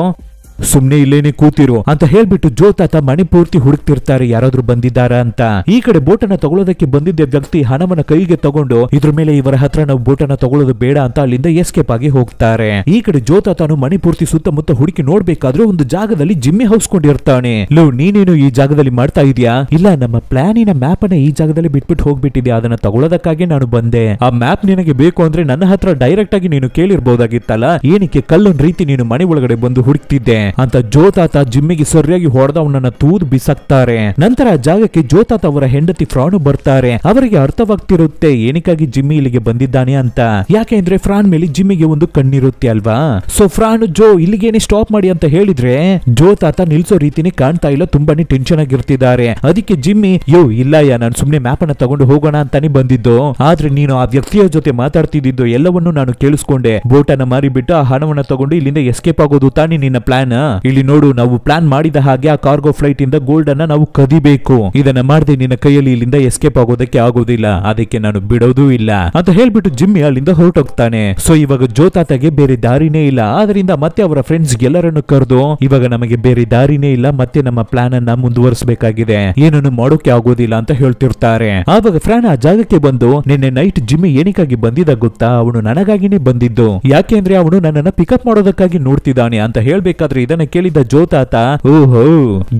Speaker 1: ಸುಮ್ನೆ ಇಲ್ಲೇನೆ ಕೂತಿರು ಅಂತ ಹೇಳ್ಬಿಟ್ಟು ಜೋತಾತ ಮನೆ ಪೂರ್ತಿ ಹುಡುಕ್ತಿರ್ತಾರೆ ಯಾರಾದ್ರೂ ಬಂದಿದ್ದಾರಾ ಅಂತ. ಈ ಕಡೆ ಬೋಟನ್ನ ತಗೊಳ್ಳೋದಕ್ಕೆ ಬಂದಿದ್ದ ವ್ಯಕ್ತಿ ಹಣವನ್ನ ಕೈಗೆ ತಗೊಂಡು ಇದ್ರ ಮೇಲೆ ಇವರ ಹತ್ರ ನಾವು ಬೋಟನ್ನ ತಗೊಳ್ಳೋದು ಬೇಡ ಅಂತ ಅಲ್ಲಿಂದ ಎಸ್ಕೇಪ್ ಆಗಿ ಹೋಗ್ತಾರೆ. ಈ ಕಡೆ ಜೋತಾತನು ಮನೆ ಪೂರ್ತಿ ಸುತ್ತಮುತ್ತ ಹುಡುಕಿ ನೋಡ್ಬೇಕಾದ್ರೆ ಒಂದು ಜಾಗದಲ್ಲಿ ಜಿಮ್ಮಿ ಹೌಸ್ಕೊಂಡಿರ್ತಾನೆ. ಲೋ ನೀನೇನು ಈ ಜಾಗದಲ್ಲಿ ಮಾಡ್ತಾ ಇದೀಯಾ? ಇಲ್ಲ, ನಮ್ಮ ಪ್ಲಾನಿನ ಮ್ಯಾಪ್ ಅನ್ನ ಈ ಜಾಗದಲ್ಲಿ ಬಿಟ್ಬಿಟ್ಟು ಹೋಗ್ಬಿಟ್ಟಿದ್ಯಾ, ಅದನ್ನ ತಗೊಳ್ಳೋದಕ್ಕಾಗಿ ನಾನು ಬಂದೆ. ಆ ಮ್ಯಾಪ್ ನಿನಗೆ ಬೇಕು ಅಂದ್ರೆ ನನ್ನ ಹತ್ರ ಡೈರೆಕ್ಟ್ ಆಗಿ ನೀನು ಕೇಳಿರ್ಬಹುದಾಗಿತ್ತಲ್ಲ, ಏನಕ್ಕೆ ಕಲ್ಲೊಂದ್ ರೀತಿ ನೀನು ಮನೆ ಒಳಗಡೆ ಬಂದು ಹುಡುಕ್ತಿದ್ದೆ ಅಂತ ಜೋತಾತ ಜಿಮ್ಮಿಗೆ ಸರಿಯಾಗಿ ಹೊಡೆದ ಅವನನ್ನ ತೂದು ಬಿಸಾಕ್ತಾರೆ. ನಂತರ ಆ ಜಾಗಕ್ಕೆ ಜೋತಾತ ಅವರ ಹೆಂಡತಿ ಫ್ರಾನು ಬರ್ತಾರೆ. ಅವರಿಗೆ ಅರ್ಥವಾಗ್ತಿರುತ್ತೆ ಏನಕ್ಕಾಗಿ ಜಿಮ್ಮಿ ಇಲ್ಲಿಗೆ ಬಂದಿದ್ದಾನೆ ಅಂತ. ಯಾಕೆಂದ್ರೆ ಫ್ರಾನ್ ಮೇಲೆ ಜಿಮ್ಮಿಗೆ ಒಂದು ಕಣ್ಣಿರುತ್ತೆ ಅಲ್ವಾ. ಸೊ ಫ್ರಾನು ಜೋ ಇಲ್ಲಿಗೇನೆ ಸ್ಟಾಪ್ ಮಾಡಿ ಅಂತ ಹೇಳಿದ್ರೆ ಜೋತಾತ ನಿಲ್ಸೋ ರೀತಿನೇ ಕಾಣ್ತಾ ಇಲ್ಲ, ತುಂಬಾನೇ ಟೆನ್ಷನ್ ಆಗಿರ್ತಿದ್ದಾರೆ. ಅದಕ್ಕೆ ಜಿಮ್ಮಿ ಇಲ್ಲಯ್ಯ ನಾನು ಸುಮ್ನೆ ಮ್ಯಾಪ್ ಅನ್ನ ತಗೊಂಡು ಹೋಗೋಣ ಅಂತಾನೆ ಬಂದಿದ್ದು, ಆದ್ರೆ ನೀನು ಆ ವ್ಯಕ್ತಿಯ ಜೊತೆ ಮಾತಾಡ್ತಿದ್ದು ಎಲ್ಲವನ್ನೂ ನಾನು ಕೇಳಿಸ್ಕೊಂಡೆ. ಬೋಟ್ ಅನ್ನ ಮಾರಿಬಿಟ್ಟು ಆ ಹಣವನ್ನ ತಗೊಂಡು ಇಲ್ಲಿಂದ ಎಸ್ಕೇಪ್ ಆಗೋದು ತಾನೇ ನಿನ್ನ ಪ್ಲಾನ್. ಇಲ್ಲಿ ನೋಡು, ನಾವು ಪ್ಲಾನ್ ಮಾಡಿದ ಹಾಗೆ ಆ ಕಾರ್ಗೋ ಫ್ಲೈಟ್ ಇಂದ ಗೋಲ್ಡ್ ಅನ್ನ ನಾವು ಕದಿಬೇಕು. ಇದನ್ನ ಮಾಡದೆ ನಿನ್ನ ಕೈಯಲ್ಲಿ ಇಲ್ಲಿಂದ ಎಸ್ಕೇಪ್ ಆಗೋದಕ್ಕೆ ಆಗೋದಿಲ್ಲ, ಅದಕ್ಕೆ ನಾನು ಬಿಡೋದೂ ಇಲ್ಲ ಅಂತ ಹೇಳ್ಬಿಟ್ಟು ಜಿಮ್ಮಿ ಅಲ್ಲಿಂದ ಹೊರಟೋಗ್ತಾನೆ. ಸೊ ಇವಾಗ ಜೋತಾತಗೆ ಬೇರೆ ದಾರಿನೇ ಇಲ್ಲ, ಆದ್ರಿಂದ ಮತ್ತೆ ಅವರ ಫ್ರೆಂಡ್ಸ್ ಎಲ್ಲರನ್ನು ಕರೆದು ಇವಾಗ ನಮಗೆ ಬೇರೆ ದಾರಿನೇ ಇಲ್ಲ, ಮತ್ತೆ ನಮ್ಮ ಪ್ಲಾನ್ ಅನ್ನ ಮುಂದುವರಿಸಬೇಕಾಗಿದೆ, ಏನನ್ನು ಮಾಡೋಕೆ ಆಗೋದಿಲ್ಲ ಅಂತ ಹೇಳ್ತಿರ್ತಾರೆ. ಆವಾಗ ಫ್ರಾನ್ ಆ ಜಾಗಕ್ಕೆ ಬಂದು ನಿನ್ನೆ ನೈಟ್ ಜಿಮ್ಮಿ ಏನಕ್ಕಾಗಿ ಬಂದಿದ್ದ ಗೊತ್ತಾ? ಅವನು ನನಗಾಗಿನೇ ಬಂದಿದ್ದು, ಯಾಕೆಂದ್ರೆ ಅವನು ನನ್ನನ್ನ ಪಿಕಪ್ ಮಾಡೋದಕ್ಕಾಗಿ ನೋಡ್ತಿದ್ದಾನೆ ಅಂತ ಹೇಳ್ಬೇಕಾದ್ರೆ ಇದನ್ನ ಕೇಳಿದ ಜೋತಾತ ಓಹೋ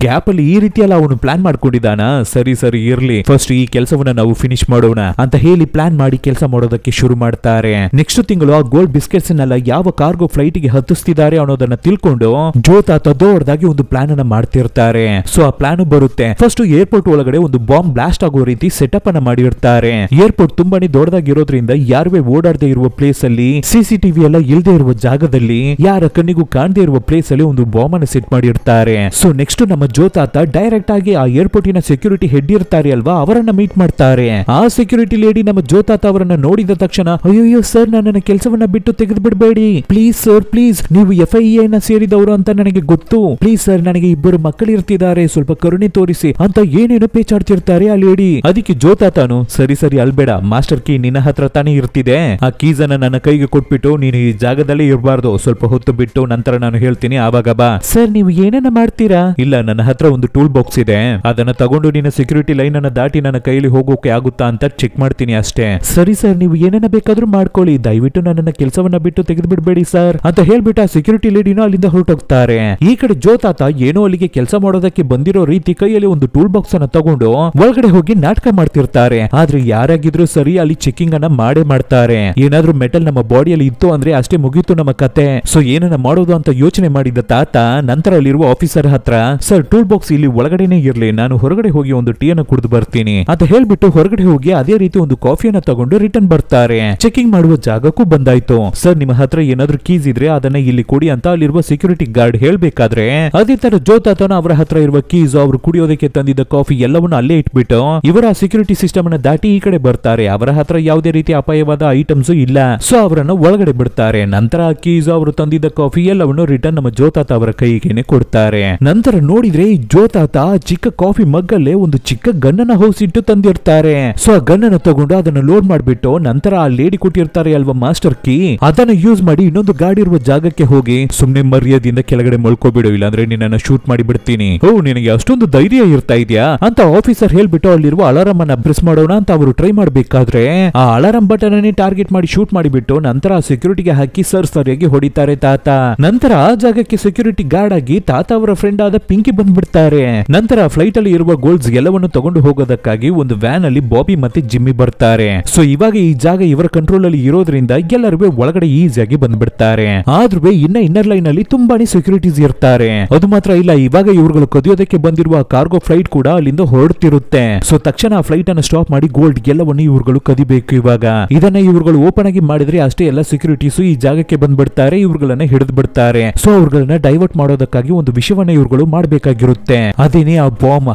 Speaker 1: ಗ್ಯಾಪ್ ಅಲ್ಲಿ ಈ ರೀತಿಯಲ್ಲ ಅವನು ಪ್ಲಾನ್ ಮಾಡ್ಕೊಂಡಿದ್ದಾನ, ಸರಿ ಸರಿ ಇರ್ಲಿ, ಫಸ್ಟ್ ಈ ಕೆಲಸವನ್ನ ನಾವು ಫಿನಿಶ್ ಮಾಡೋಣ ಅಂತ ಹೇಳಿ ಪ್ಲಾನ್ ಮಾಡಿ ಕೆಲಸ ಮಾಡೋದಕ್ಕೆ ಶುರು ಮಾಡ್ತಾರೆ. ನೆಕ್ಸ್ಟ್ ತಿಂಗಳು ಆ ಗೋಲ್ಡ್ ಬಿಸ್ಕೆಟ್ಸ್ ನೆಲ್ಲ ಯಾವ ಕಾರ್ಗೋ ಫ್ಲೈಟ್ ಗೆ ಹತ್ತಿಸ್ತಿದ್ದಾರೆ ಅನ್ನೋದನ್ನ ತಿಳ್ಕೊಂಡು ಜೋತಾತ ದೊಡ್ಡದಾಗಿ ಒಂದು ಪ್ಲಾನ್ ಅನ್ನ ಮಾಡ್ತಿರ್ತಾರೆ. ಸೊ ಆ ಪ್ಲಾನ್ ಬರುತ್ತೆ, ಫಸ್ಟ್ ಏರ್ಪೋರ್ಟ್ ಒಳಗಡೆ ಒಂದು ಬಾಂಬ್ ಬ್ಲಾಸ್ಟ್ ಆಗೋ ರೀತಿ ಸೆಟಪ್ ಅನ್ನ ಮಾಡಿರ್ತಾರೆ. ಏರ್ಪೋರ್ಟ್ ತುಂಬಾನೇ ದೊಡ್ಡದಾಗಿರೋದ್ರಿಂದ ಯಾರುವೆ ಓಡಾಡದೆ ಇರುವ ಪ್ಲೇಸ್ ಅಲ್ಲಿ, ಸಿಸಿಟಿವಿ ಎಲ್ಲ ಇಲ್ಲದೆ ಇರುವ ಜಾಗದಲ್ಲಿ, ಯಾರ ಕಣ್ಣಿಗೂ ಕಾಣದೇ ಇರುವ ಪ್ಲೇಸ್ ಅಲ್ಲಿ ಒಂದು ಬಾಂಬ್ ಅನ್ನು ಸೆಟ್ ಮಾಡಿರ್ತಾರೆ. ಸೊ ನೆಕ್ಸ್ಟ್ ನಮ್ಮ ಜೋತಾತ ಡೈರೆಕ್ಟ್ ಆಗಿ ಆ ಏರ್ಪೋರ್ಟಿನ ಸೆಕ್ಯೂರಿಟಿ ಹೆಡ್ ಇರ್ತಾರೆ ಅಲ್ವಾ, ಅವರನ್ನ ಮೀಟ್ ಮಾಡ್ತಾರೆ. ಆ ಸೆಕ್ಯೂರಿಟಿ ಲೇಡಿ ನಮ್ಮ ಜೋತಾತ ಅವರನ್ನ ನೋಡಿದ ತಕ್ಷಣ ಅಯ್ಯೋ ಸರ್, ನನ್ನ ಕೆಲಸವನ್ನ ಬಿಟ್ಟು ತೆಗೆದು ಬಿಡಬೇಡಿ ಪ್ಲೀಸ್ ಸರ್, ಪ್ಲೀಸ್, ನೀವು FIA ನ ಸೇರಿದವರು ಅಂತ ನನಗೆ ಗೊತ್ತು, ಪ್ಲೀಸ್ ಸರ್, ನನಗೆ ಇಬ್ಬರು ಮಕ್ಕಳು ಇರ್ತಿದ್ದಾರೆ, ಸ್ವಲ್ಪ ಕರುಣೆ ತೋರಿಸಿ ಅಂತ ಏನೇನೋ ಪೇಚಾಡ್ತಿರ್ತಾರೆ ಆ ಲೇಡಿ. ಅದಕ್ಕೆ ಜೋತಾತನು ಸರಿ ಸರಿ ಅಲ್ಬೇಡ, ಮಾಸ್ಟರ್ ಕೀ ನಿನ್ನ ಹತ್ರ ತಾನೇ ಇರ್ತಿದೆ, ಆ ಕೀಸ್ ಅನ್ನ ನನ್ನ ಕೈಗೆ ಕೊಟ್ಬಿಟ್ಟು ನೀನು ಈ ಜಾಗದಲ್ಲೇ ಇರಬಾರ್ದು, ಸ್ವಲ್ಪ ಹೊತ್ತು ಬಿಟ್ಟು ನಂತರ ನಾನು ಹೇಳ್ತೀನಿ ಆವಾಗ ಬಾ. ಸರ್ ನೀವು ಏನನ್ನ ಮಾಡ್ತೀರಾ? ಇಲ್ಲ, ನನ್ನ ಹತ್ರ ಒಂದು ಟೂಲ್ ಬಾಕ್ಸ್ ಇದೆ, ಅದನ್ನ ತಗೊಂಡು ನಿನ್ನ ಸೆಕ್ಯೂರಿಟಿ ಲೈನ್ ಅನ್ನ ದಾಟಿ ನನ್ನ ಕೈಯಲ್ಲಿ ಹೋಗೋಕೆ ಆಗುತ್ತಾ ಅಂತ ಚೆಕ್ ಮಾಡ್ತೀನಿ ಅಷ್ಟೇ. ಸರಿ ಸರ್, ನೀವು ಏನನ್ನ ಬೇಕಾದ್ರೂ ಮಾಡ್ಕೊಳ್ಳಿ, ದಯವಿಟ್ಟು ನನ್ನ ಕೆಲಸವನ್ನ ಬಿಟ್ಟು ತೆಗೆದು ಬಿಡಬೇಡಿ ಸರ್ ಅಂತ ಹೇಳ್ಬಿಟ್ಟು ಆ ಸೆಕ್ಯೂರಿಟಿ ಲೇಡಿನೂ ಅಲ್ಲಿಂದ ಹೊರಟೋಗ್ತಾರೆ. ಈ ಕಡೆ ಜೋತಾತ ಏನೋ ಅಲ್ಲಿಗೆ ಕೆಲಸ ಮಾಡೋದಕ್ಕೆ ಬಂದಿರೋ ರೀತಿ ಕೈಯಲ್ಲಿ ಒಂದು ಟೂಲ್ ಬಾಕ್ಸ್ ಅನ್ನ ತಗೊಂಡು ಒಳಗಡೆ ಹೋಗಿ ನಾಟಕ ಮಾಡ್ತಿರ್ತಾರೆ. ಆದ್ರೆ ಯಾರಾಗಿದ್ರು ಸರಿ ಅಲ್ಲಿ ಚೆಕಿಂಗ್ ಅನ್ನ ಮಾಡೇ ಮಾಡ್ತಾರೆ. ಏನಾದ್ರೂ ಮೆಟಲ್ ನಮ್ಮ ಬಾಡಿಯಲ್ಲಿ ಇತ್ತು ಅಂದ್ರೆ ಅಷ್ಟೇ ಮುಗೀತು ನಮ್ಮ ಕತೆ. ಸೊ ಏನನ್ನ ಮಾಡೋದು ಅಂತ ಯೋಚನೆ ಮಾಡಿದ ತಾತ ನಂತರ ಅಲ್ಲಿರುವ ಆಫೀಸರ್ ಹತ್ರ ಸರ್ ಟೂಲ್ ಬಾಕ್ಸ್ ಇಲ್ಲಿ ಒಳಗಡೆನೆ ಇರ್ಲಿ, ನಾನು ಹೊರಗಡೆ ಹೋಗಿ ಒಂದು ಟೀ ಅನ್ನು ಕುಡಿದು ಬರ್ತೀನಿ ಅಂತ ಹೇಳ್ಬಿಟ್ಟು ಹೊರಗಡೆ ಹೋಗಿ ಅದೇ ರೀತಿ ಒಂದು ಕಾಫಿಯನ್ನ ತಗೊಂಡು ರಿಟರ್ನ್ ಬರ್ತಾರೆ. ಚೆಕಿಂಗ್ ಮಾಡುವ ಜಾಗಕ್ಕೂ ಬಂದಾಯ್ತು. ಸರ್ ನಿಮ್ಮ ಹತ್ರ ಏನಾದ್ರೂ ಕೀಸ್ ಇದ್ರೆ ಅದನ್ನ ಇಲ್ಲಿ ಕೊಡಿ ಅಂತ ಅಲ್ಲಿರುವ ಸೆಕ್ಯೂರಿಟಿ ಗಾರ್ಡ್ ಹೇಳ್ಬೇಕಾದ್ರೆ ಅದೇ ತರ ಜೋತಾತನ ಅವರ ಹತ್ರ ಇರುವ ಕೀಸ್, ಅವರು ಕುಡಿಯೋದಕ್ಕೆ ತಂದಿದ್ದ ಕಾಫಿ ಎಲ್ಲವನ್ನು ಅಲ್ಲೇ ಇಟ್ಬಿಟ್ಟು ಇವರ ಸೆಕ್ಯೂರಿಟಿ ಸಿಸ್ಟಮ್ ಅನ್ನ ದಾಟಿ ಈ ಕಡೆ ಬರ್ತಾರೆ. ಅವರ ಹತ್ರ ಯಾವುದೇ ರೀತಿ ಅಪಾಯವಾದ ಐಟಮ್ಸ್ ಇಲ್ಲ. ಸೊ ಅವರನ್ನು ಒಳಗಡೆ ಬಿಡ್ತಾರೆ. ನಂತರ ಕೀಸ್, ಅವರು ತಂದಿದ್ದ ಕಾಫಿ ಎಲ್ಲವನ್ನು ರಿಟರ್ನ್ ನಮ್ಮ ಜೋತಾತ ತಾತ ಅವರ ಕೈಗೇನೆ ಕೊಡ್ತಾರೆ. ನಂತರ ನೋಡಿದ್ರೆ ಈ ಜೋ ತಾತ ಚಿಕ್ಕ ಕಾಫಿ ಮಗ್ಗಲ್ಲೇ ಒಂದು ಚಿಕ್ಕ ಗನ್ನನ ಹೌಸ್ ಇಟ್ಟು ತಂದಿರ್ತಾರೆ. ಸೊ ಆ ಗನ್ನನ ತಗೊಂಡು ಅದನ್ನ ಲೋಡ್ ಮಾಡ್ಬಿಟ್ಟು ನಂತರ ಆ ಲೇಡಿ ಕೊಟ್ಟಿರ್ತಾರೆ ಅಲ್ವಾ ಮಾಸ್ಟರ್ ಕೀ, ಅದನ್ನ ಯೂಸ್ ಮಾಡಿ ಇನ್ನೊಂದು ಗಾಡಿ ಇರುವ ಜಾಗಕ್ಕೆ ಹೋಗಿ ಸುಮ್ನೆ ಮರ್ಯಾದಿಂದ ಕೆಳಗಡೆ ಮಲ್ಕೋಬಿಡು, ಇಲ್ಲಾಂದ್ರೆ ನಿನ್ನನ್ನ ಶೂಟ್ ಮಾಡಿ ಬಿಡ್ತೀನಿ. ಓ ನಿನಗೆ ಅಷ್ಟೊಂದು ಧೈರ್ಯ ಇರ್ತಾ ಇದೆಯಾ ಅಂತ ಆಫೀಸರ್ ಹೇಳ್ಬಿಟ್ಟು ಅಲ್ಲಿರುವ ಅಲಾರಾಮ್ ಅನ್ನ ಪ್ರೆಸ್ ಮಾಡೋಣ ಅಂತ ಅವರು ಟ್ರೈ ಮಾಡ್ಬೇಕಾದ್ರೆ ಆ ಅಲಾರಾಮ್ ಬಟನ್ ಅನ್ನೇ ಟಾರ್ಗೆಟ್ ಮಾಡಿ ಶೂಟ್ ಮಾಡಿಬಿಟ್ಟು ನಂತರ ಸೆಕ್ಯೂರಿಟಿಗೆ ಹಾಕಿ ಸರಿಯಾಗಿ ಹೊಡಿತಾರೆ ತಾತ. ನಂತರ ಆ ಜಾಗಕ್ಕೆ ಸೆಕ್ಯೂರಿಟಿ ಗಾರ್ಡ್ ಆಗಿ ತಾತ ಅವರ ಫ್ರೆಂಡ್ ಆದ ಪಿಂಕಿ ಬಂದ್ಬಿಡ್ತಾರೆ. ನಂತರ ಫ್ಲೈಟ್ ಅಲ್ಲಿ ಇರುವ ಗೋಲ್ಡ್ಸ್ ಎಲ್ಲವನ್ನು ತಗೊಂಡು ಹೋಗೋದಕ್ಕಾಗಿ ಒಂದು ವ್ಯಾನ್ ಅಲ್ಲಿ ಬಾಬಿ ಮತ್ತೆ ಜಿಮ್ಮಿ ಬರ್ತಾರೆ. ಸೊ ಇವಾಗ ಈ ಜಾಗ ಇವರ ಕಂಟ್ರೋಲ್ ಅಲ್ಲಿ ಇರೋದ್ರಿಂದ ಎಲ್ಲರೂ ಒಳಗಡೆ ಈಸಿಯಾಗಿ ಬಂದ್ಬಿಡ್ತಾರೆ. ಆದ್ರೂ ಇನ್ನರ್ ಲೈನ್ ಅಲ್ಲಿ ತುಂಬಾನೇ ಸೆಕ್ಯೂರಿಟೀಸ್ ಇರ್ತಾರೆ. ಅದು ಮಾತ್ರ ಇಲ್ಲ, ಇವಾಗ ಇವ್ರುಗಳು ಕದಿಯೋದಕ್ಕೆ ಬಂದಿರುವ ಕಾರ್ಗೋ ಫ್ಲೈಟ್ ಕೂಡ ಅಲ್ಲಿಂದ ಹೊರಡ್ತಿರುತ್ತೆ. ಸೊ ತಕ್ಷಣ ಆ ಫ್ಲೈಟ್ ಅನ್ನು ಸ್ಟಾಪ್ ಮಾಡಿ ಗೋಲ್ಡ್ ಎಲ್ಲವನ್ನು ಇವ್ರುಗಳು ಕದಿಬೇಕು. ಇವಾಗ ಇದನ್ನ ಇವ್ರುಗಳು ಓಪನ್ ಆಗಿ ಮಾಡಿದ್ರೆ ಅಷ್ಟೇ ಎಲ್ಲ ಸೆಕ್ಯೂರಿಟೀಸ್ ಈ ಜಾಗಕ್ಕೆ ಬಂದ್ಬಿಡ್ತಾರೆ, ಇವ್ರುಗಳನ್ನ ಹಿಡಿದು ಬಿಡ್ತಾರೆ. ಸೊ ಅವ್ರುಗಳನ್ನ ಡೈವರ್ಟ್ ಮಾಡೋದಕ್ಕಾಗಿ ಒಂದು ವಿಷಯವನ್ನ ಇವ್ರುಗಳು ಮಾಡಬೇಕಾಗಿರುತ್ತೆ. ಅದೇನೇ ಆ ಬಾಂಬ್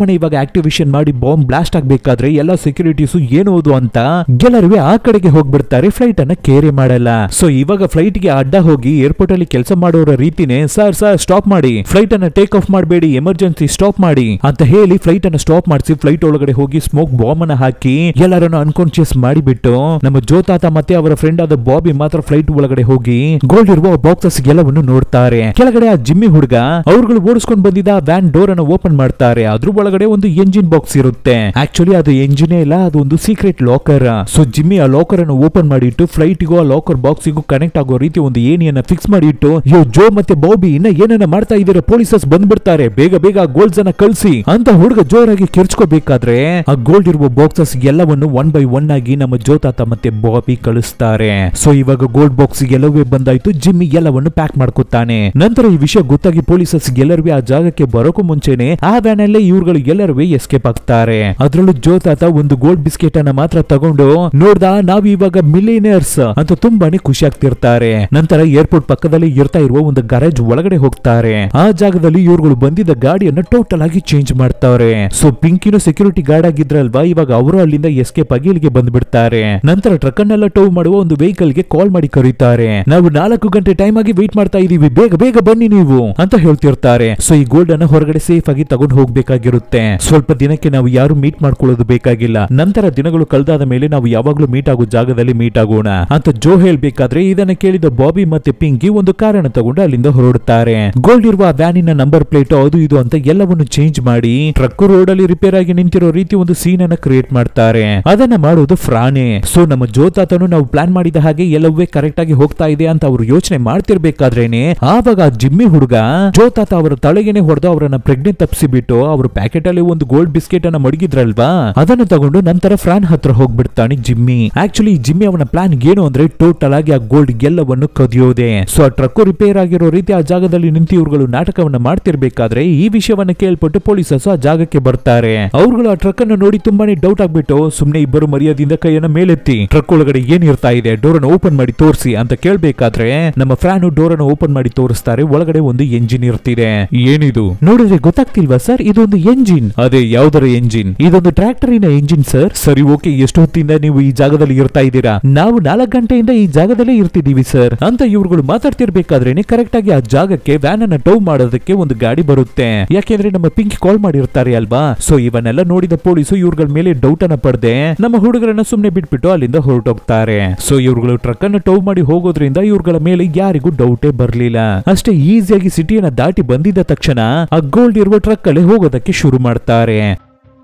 Speaker 1: ಅನ್ನ ಇವಾಗ ಆಕ್ಟಿವೇಶನ್ ಮಾಡಿ ಬಾಂಬ್ ಬ್ಲಾಸ್ಟ್ ಆಗ್ಬೇಕಾದ್ರೆ ಎಲ್ಲ ಸೆಕ್ಯೂರಿಟೀಸ್ ಏನೋದು ಅಂತ ಎಲ್ಲರೂ ಆ ಕಡೆಗೆ ಹೋಗ್ಬಿಡ್ತಾರೆ, ಫ್ಲೈಟ್ ಅನ್ನ ಕೇರೆ ಮಾಡಲ್ಲ. ಸೊ ಇವಾಗ ಫ್ಲೈಟ್ ಗೆ ಅಡ್ಡ ಹೋಗಿ ಏರ್ಪೋರ್ಟ್ ಅಲ್ಲಿ ಕೆಲಸ ಮಾಡೋರ ರೀತಿನೇ ಸರ್ ಸ್ಟಾಪ್ ಮಾಡಿ, ಫ್ಲೈಟ್ ಅನ್ನ ಟೇಕ್ ಆಫ್ ಮಾಡಬೇಡಿ, ಎಮರ್ಜೆನ್ಸಿ ಸ್ಟಾಪ್ ಮಾಡಿ ಅಂತ ಹೇಳಿ ಫ್ಲೈಟ್ ಅನ್ನ ಸ್ಟಾಪ್ ಮಾಡಿಸಿ ಫ್ಲೈಟ್ ಒಳಗಡೆ ಹೋಗಿ ಸ್ಮೋಕ್ ಬಾಂಬ್ ಅನ್ನ ಹಾಕಿ ಎಲ್ಲರನ್ನು ಅನ್ಕಾನ್ಶಿಯಸ್ ಮಾಡಿಬಿಟ್ಟು ನಮ್ಮ ಜೋ ತಾತ ಮತ್ತೆ ಅವರ ಫ್ರೆಂಡ್ ಆದ ಬಾಬಿ ಮಾತ್ರ ಫ್ಲೈಟ್ ಒಳಗಡೆ ಹೋಗಿ ಗೋಲ್ಡ್ ಇರುವ ಬಾಕ್ಸಸ್ ಎಲ್ಲವನ್ನು ನೋಡ್ತಾರೆ. ಕೆಳಗಡೆ ಆ ಜಿಮ್ಮಿ ಹುಡುಗ ಅವ್ರುಗಳು ಓಡಿಸ್ಕೊಂಡು ಬಂದಿದ್ದ ವ್ಯಾನ್ ಡೋರ್ ಅನ್ನು ಓಪನ್ ಮಾಡ್ತಾರೆ. ಅದ್ರ ಒಳಗಡೆ ಒಂದು ಎಂಜಿನ್ ಬಾಕ್ಸ್ ಇರುತ್ತೆ. ಆಕ್ಚುಲಿ ಅದು ಎಂಜಿನೇ ಇಲ್ಲ, ಅದು ಒಂದು ಸೀಕ್ರೆಟ್ ಲಾಕರ್. ಸೊ ಜಿಮ್ಮಿ ಆ ಲಾಕರ್ ಅನ್ನು ಓಪನ್ ಮಾಡಿಟ್ಟು ಫ್ಲೈಟ್ಗೂ ಆ ಲಾಕರ್ ಬಾಕ್ಸಿಗೂ ಕನೆಕ್ಟ್ ಆಗೋ ರೀತಿ ಒಂದು ಏಣಿಯನ್ನ ಫಿಕ್ಸ್ ಮಾಡಿಟ್ಟು ಜೋ ಮತ್ತೆ ಬಾಬಿ ಇನ್ನ ಏನನ್ನ ಮಾಡ್ತಾ ಇದಾರೆ, ಪೊಲೀಸಸ್ ಬಂದ್ಬಿಡ್ತಾರೆ, ಬೇಗ ಗೋಲ್ಡ್ಸ್ ಅನ್ನ ಕಳ್ಸಿ ಅಂತ ಹುಡುಗ ಜೋರಾಗಿ ಕಿರ್ಚ್ಕೋಬೇಕಾದ್ರೆ ಆ ಗೋಲ್ಡ್ ಇರುವ ಬಾಕ್ಸಸ್ ಎಲ್ಲವನ್ನು 1 by 1 ಆಗಿ ನಮ್ಮ ಜೋ ತಾತ ಮತ್ತೆ ಬಾಬಿ ಕಳಿಸ್ತಾರೆ. ಸೊ ಇವಾಗ ಗೋಲ್ಡ್ ಬಾಕ್ಸ್ ಎಲ್ಲವೇ ಬಂದಾಯ್ತು, ಜಿಮ್ಮಿ ಎಲ್ಲವನ್ನು ಪ್ಯಾಕ್ ಮಾಡ್ಕೊತಾನೆ. ನಂತರ ಈ ವಿಷಯ ಗೊತ್ತಾಗಿ ಪೊಲೀಸಸ್ ಎಲ್ಲರೂ ಆ ಜಾಗಕ್ಕೆ ಬರೋಕು ಮುಂಚೆನೆ ಆ ವ್ಯಾನ್ ಅಲ್ಲೇ ಇವ್ರುಗಳು ಎಲ್ಲರೂ ಎಸ್ಕೇಪ್ ಆಗ್ತಾರೆ. ಅದ್ರಲ್ಲೂ ಜೋ ತಾತ ಒಂದು ಗೋಲ್ಡ್ ಬಿಸ್ಕೆಟ್ ಅನ್ನ ಮಾತ್ರ ತಗೊಂಡು ನೋಡ್ದ ನಾವ್ ಇವಾಗ ಮಿಲಿಯನರ್ಸ್ ಅಂತ ತುಂಬಾನೇ ಖುಷಿ ಆಗ್ತಿರ್ತಾರೆ. ನಂತರ ಏರ್ಪೋರ್ಟ್ ಪಕ್ಕದಲ್ಲಿ ಇರ್ತಾ ಇರುವ ಒಂದು ಗ್ಯಾರೇಜ್ ಒಳಗಡೆ ಹೋಗ್ತಾರೆ. ಆ ಜಾಗದಲ್ಲಿ ಇವ್ರುಗಳು ಬಂದಿದ್ದ ಗಾಡಿಯನ್ನ ಟೋಟಲ್ ಆಗಿ ಚೇಂಜ್ ಮಾಡ್ತಾರೆ. ಸೊ ಪಿಂಕಿನ ಸೆಕ್ಯೂರಿಟಿ ಗಾರ್ಡ್ ಆಗಿದ್ರಲ್ವಾ, ಇವಾಗ ಅವರು ಅಲ್ಲಿಂದ ಎಸ್ಕೇಪ್ ಆಗಿ ಇಲ್ಲಿಗೆ ಬಂದ್ಬಿಡ್ತಾರೆ. ನಂತರ ಟ್ರಕ್ ಅನ್ನೆಲ್ಲ ಟೋ ಮಾಡುವ ಒಂದು ವೆಹಿಕಲ್ ಗೆ ಕಾಲ್ ಮಾಡಿ ಕರೀತಾರೆ. ನಾವು 4 ಗಂಟೆ ಟೈಮ್ ಆಗಿ ವೇಟ್ ಮಾಡ್ತಾ ಇದೀವಿ, ಬೇಗ ಬನ್ನಿ ನೀವು ಅಂತ ಹೇಳ್ತಿರ್ತಾರೆ. ಸೊ ಈ ಗೋಲ್ಡ್ ಅನ್ನ ಹೊರಗಡೆ ಸೇಫ್ ಆಗಿ ತಗೊಂಡು ಹೋಗ್ಬೇಕಾಗಿರುತ್ತೆ. ಸ್ವಲ್ಪ ದಿನಕ್ಕೆ ನಾವು ಯಾರು ಮೀಟ್ ಮಾಡ್ಕೊಳ್ಳೋದು ಬೇಕಾಗಿಲ್ಲ, ನಂತರ ದಿನಗಳು ಕಳೆದಾದ ಮೇಲೆ ನಾವು ಯಾವಾಗ್ಲೂ ಮೀಟ್ ಆಗೋ ಜಾಗದಲ್ಲಿ ಮೀಟ್ ಆಗೋಣ ಅಂತ ಜೋ ಹೇಳ್ಬೇಕಾದ್ರೆ ಇದನ್ನ ಕೇಳಿದ ಬಾಬಿ ಮತ್ತೆ ಪಿಂಕಿ ಒಂದು ಕಾರನ್ನ ತಗೊಂಡು ಅಲ್ಲಿಂದ ಹೊರಡುತ್ತಾರೆ. ಗೋಲ್ಡ್ ಇರುವ ವ್ಯಾನಿನ ನಂಬರ್ ಪ್ಲೇಟ್ ಅದು ಇದು ಅಂತ ಎಲ್ಲವನ್ನು ಚೇಂಜ್ ಮಾಡಿ ಟ್ರಕ್ ರೋಡ್ ಅಲ್ಲಿ ರಿಪೇರ್ ಆಗಿ ನಿಂತಿರೋ ರೀತಿ ಒಂದು ಸೀನ್ ಅನ್ನ ಕ್ರಿಯೇಟ್ ಮಾಡ್ತಾರೆ. ಅದನ್ನ ಮಾಡೋದು ಫ್ರಾನೆ. ಸೊ ನಮ್ಮ ಜೋ ತಾತನು ನಾವು ಪ್ಲಾನ್ ಮಾಡಿದ ಹಾಗೆ ಎಲ್ಲವೇ ಕರೆಕ್ಟ್ ಆಗಿ ಹೋಗ್ತಾ ಇದೆ ಅಂತ ಅವರು ಯೋಚನೆ ಮಾಡ್ತಿರ್ಬೇಕಾದ್ರೇನೆ ಆವಾಗ ಜಿಮ್ಮಿ ಹುಡುಗ ಜೋ ತಾತ ಅವರ ತಲೆಗೆನೆ ಹೊಡೆದು ಅವರನ್ನ ಪ್ರೆಗ್ನೆಂಟ್ ತಪ್ಪಿಸಿಬಿಟ್ಟು ಅವರು ಪ್ಯಾಕೆಟ್ ಅಲ್ಲಿ ಒಂದು ಗೋಲ್ಡ್ ಬಿಸ್ಕೆಟ್ ಅನ್ನ ಮಡಗಿದ್ರಲ್ವಾ, ಅದನ್ನ ತಗೊಂಡು ನಂತರ ಫ್ರಾನ್ ಹತ್ರ ಹೋಗ್ಬಿಡ್ತಾನೆ ಜಿಮ್ಮಿ. ಆಕ್ಚುಲಿ ಜಿಮ್ಮಿ ಅವನ ಪ್ಲಾನ್ ಏನು ಅಂದ್ರೆ ಟೋಟಲ್ ಆಗಿ ಆ ಗೋಲ್ಡ್ ಎಲ್ಲವನ್ನು ಕದಿಯೋದೆ. ಸೊ ಆ ಟ್ರಕ್ ರಿಪೇರ್ ಆಗಿರೋ ರೀತಿ ಆ ಜಾಗದಲ್ಲಿ ನಿಂತು ಇವ್ರುಗಳು ನಾಟಕವನ್ನ ಮಾಡ್ತಿರ್ಬೇಕಾದ್ರೆ ಈ ವಿಷಯವನ್ನ ಕೇಳ್ಪಟ್ಟು ಪೊಲೀಸಸ್ ಆ ಜಾಗಕ್ಕೆ ಬರ್ತಾರೆ. ಅವ್ರುಗಳು ಆ ಟ್ರಕ್ ಅನ್ನು ನೋಡಿ ತುಂಬಾನೇ ಡೌಟ್ ಆಗ್ಬಿಟ್ಟು ಸುಮ್ನೆ ಇಬ್ಬರು ಮರ್ಯಾದಿಂದ ಕೈಯನ್ನ ಮೇಲೆತ್ತಿ ಟ್ರಕ್ ಒಳಗಡೆ ಏನ್ ಇರ್ತಾ ಇದೆ, ಡೋರ್ ಅನ್ನು ಓಪನ್ ಮಾಡಿ ತೋರಿಸಿ ಅಂತ ಕೇಳ್ಬೇಕಾದ್ರೆ ನಮ್ಮ ಫ್ಯಾನ್ ಡೋರ್ ಅನ್ನು ಓಪನ್ ಮಾಡಿ ತೋರಿಸ್ತಾರೆ. ಒಳಗಡೆ ಒಂದು ಎಂಜಿನ್ ಇರ್ತಿದೆ. ಏನಿದು ನೋಡಿದ್ರೆ ಗೊತ್ತಾಗ್ತಿಲ್ವಾ ಸರ್, ಇದೊಂದು ಎಂಜಿನ್. ಅದೇ ಯಾವ್ದರ ಎಂಜಿನ್? ಇದೊಂದು ಟ್ರ್ಯಾಕ್ಟರಿನ ಎಂಜಿನ್ ಸರ್. ಸರಿ ಓಕೆ, ಎಷ್ಟು ಹೊತ್ತಿಂದ ನೀವು ಈ ಜಾಗದಲ್ಲಿ ಇರ್ತಾ ಇದ್ದೀರಾ? ನಾವು 4 ಗಂಟೆಯಿಂದ ಈ ಜಾಗದಲ್ಲೇ ಇರ್ತಿದೀವಿ ಸರ್ ಅಂತ ಇವ್ರುಗಳು ಮಾತಾಡ್ತಿರ್ಬೇಕಾದ್ರೇನೆ ಕರೆಕ್ಟ್ ಆಗಿ ಆ ಜಾಗಕ್ಕೆ ವ್ಯಾನ್ ಅನ್ನ ಟೌ ಮಾಡೋದಕ್ಕೆ ಒಂದು ಗಾಡಿ ಬರುತ್ತೆ. ಯಾಕೆಂದ್ರೆ ನಮ್ಮ ಪಿಂಕಿ ಕಾಲ್ ಮಾಡಿರ್ತಾರೆ ಅಲ್ವಾ. ಸೊ ಇವನ್ನೆಲ್ಲ ನೋಡಿದ ಪೊಲೀಸು ಇವ್ರುಗಳ ಮೇಲೆ ಡೌಟ್ ಅನ್ನ ಪಡೆದೆ ನಮ್ಮ ಹುಡುಗರನ್ನ ಸುಮ್ನೆ ಬಿಟ್ಬಿಟ್ಟು ಅಲ್ಲಿಂದ ಹೊರಟೋಗ್ತಾರೆ. ಸೊ ಇವ್ರುಗಳು ಟ್ರಕ್ ಅನ್ನು ಟೌ ಮಾಡಿ ಹೋಗೋದ್ರಿಂದ ಇವ್ರುಗಳ ಮೇಲೆ ಯಾರಿಗೂ ಡೌಟೇ ಬರ್ಲಿಲ್ಲ. ಅಷ್ಟೇ ಈಸಿಯಾಗಿ ಸಿಟಿಯನ್ನ ದಾಟಿ ಬಂದಿದ್ದ ತಕ್ಷಣ ಆ ಗೋಲ್ಡ್ ಇರುವ ಟ್ರಕ್ ಅಲ್ಲಿ ಹೋಗೋದಕ್ಕೆ ಶುರು ಮಾಡ್ತಾರೆ.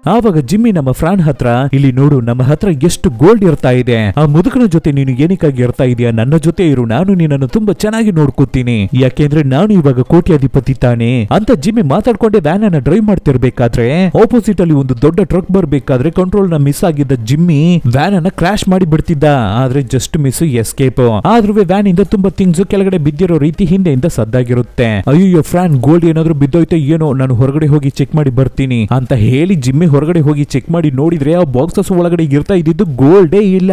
Speaker 1: ಆವಾಗ ಜಿಮ್ಮಿ ನಮ್ಮ ಫ್ರಾನ್ ಹತ್ರ ಇಲ್ಲಿ ನೋಡು, ನಮ್ಮ ಹತ್ರ ಎಷ್ಟು ಗೋಲ್ಡ್ ಇರ್ತಾ ಇದೆ, ಆ ಮುದುಕನ ಜೊತೆ ನೀನು ಏನಕ್ಕಾಗಿ ಇರ್ತಾ ಇದೆಯಾ, ನನ್ನ ಜೊತೆ ಇರು, ನಾನು ನಿನ್ನನ್ನು ತುಂಬಾ ಚೆನ್ನಾಗಿ ನೋಡ್ಕೊತೀನಿ, ಯಾಕೆಂದ್ರೆ ನಾನು ಇವಾಗ ಕೋಟ್ಯಾಧಿಪತಿ ತಾನೆ ಅಂತ ಜಿಮ್ಮಿ ಮಾತಾಡ್ಕೊಂಡೆ ವ್ಯಾನ್ ಅನ್ನ ಡ್ರೈವ್ ಮಾಡ್ತಿರ್ಬೇಕಾದ್ರೆ ಆಪೋಸಿಟ್ ಅಲ್ಲಿ ಒಂದು ದೊಡ್ಡ ಟ್ರಕ್ ಬರ್ಬೇಕಾದ್ರೆ ಕಂಟ್ರೋಲ್ ನ ಮಿಸ್ ಆಗಿದ್ದ ಜಿಮ್ಮಿ ವ್ಯಾನ್ ಅನ್ನ ಕ್ರಾಶ್ ಮಾಡಿ ಬಿಡ್ತಿದ್ದ. ಆದ್ರೆ ಜಸ್ಟ್ ಮಿಸ್ ಎಸ್ಕೇಪ್. ಆದ್ರೂ ವ್ಯಾನ್ ಇಂದ ತುಂಬಾ ಥಿಂಗ್ಸ್ ಕೆಳಗಡೆ ಬಿದ್ದಿರೋ ರೀತಿ ಹಿಂದೆಯಿಂದ ಸದ್ದಾಗಿರುತ್ತೆ. ಅಯ್ಯೋ ಫ್ರಾನ್, ಗೋಲ್ಡ್ ಏನಾದ್ರು ಬಿದ್ದೋಯ್ತಾ ಏನೋ, ನಾನು ಹೊರಗಡೆ ಹೋಗಿ ಚೆಕ್ ಮಾಡಿ ಬರ್ತೀನಿ ಅಂತ ಹೇಳಿ ಜಿಮ್ಮಿ ಹೊರಗಡೆ ಹೋಗಿ ಚೆಕ್ ಮಾಡಿ ನೋಡಿದ್ರೆ ಆ ಬಾಕ್ಸಸ್ ಒಳಗಡೆ ಇರ್ತಾ ಇದ್ದಿದ್ದು ಗೋಲ್ಡೇ ಇಲ್ಲ,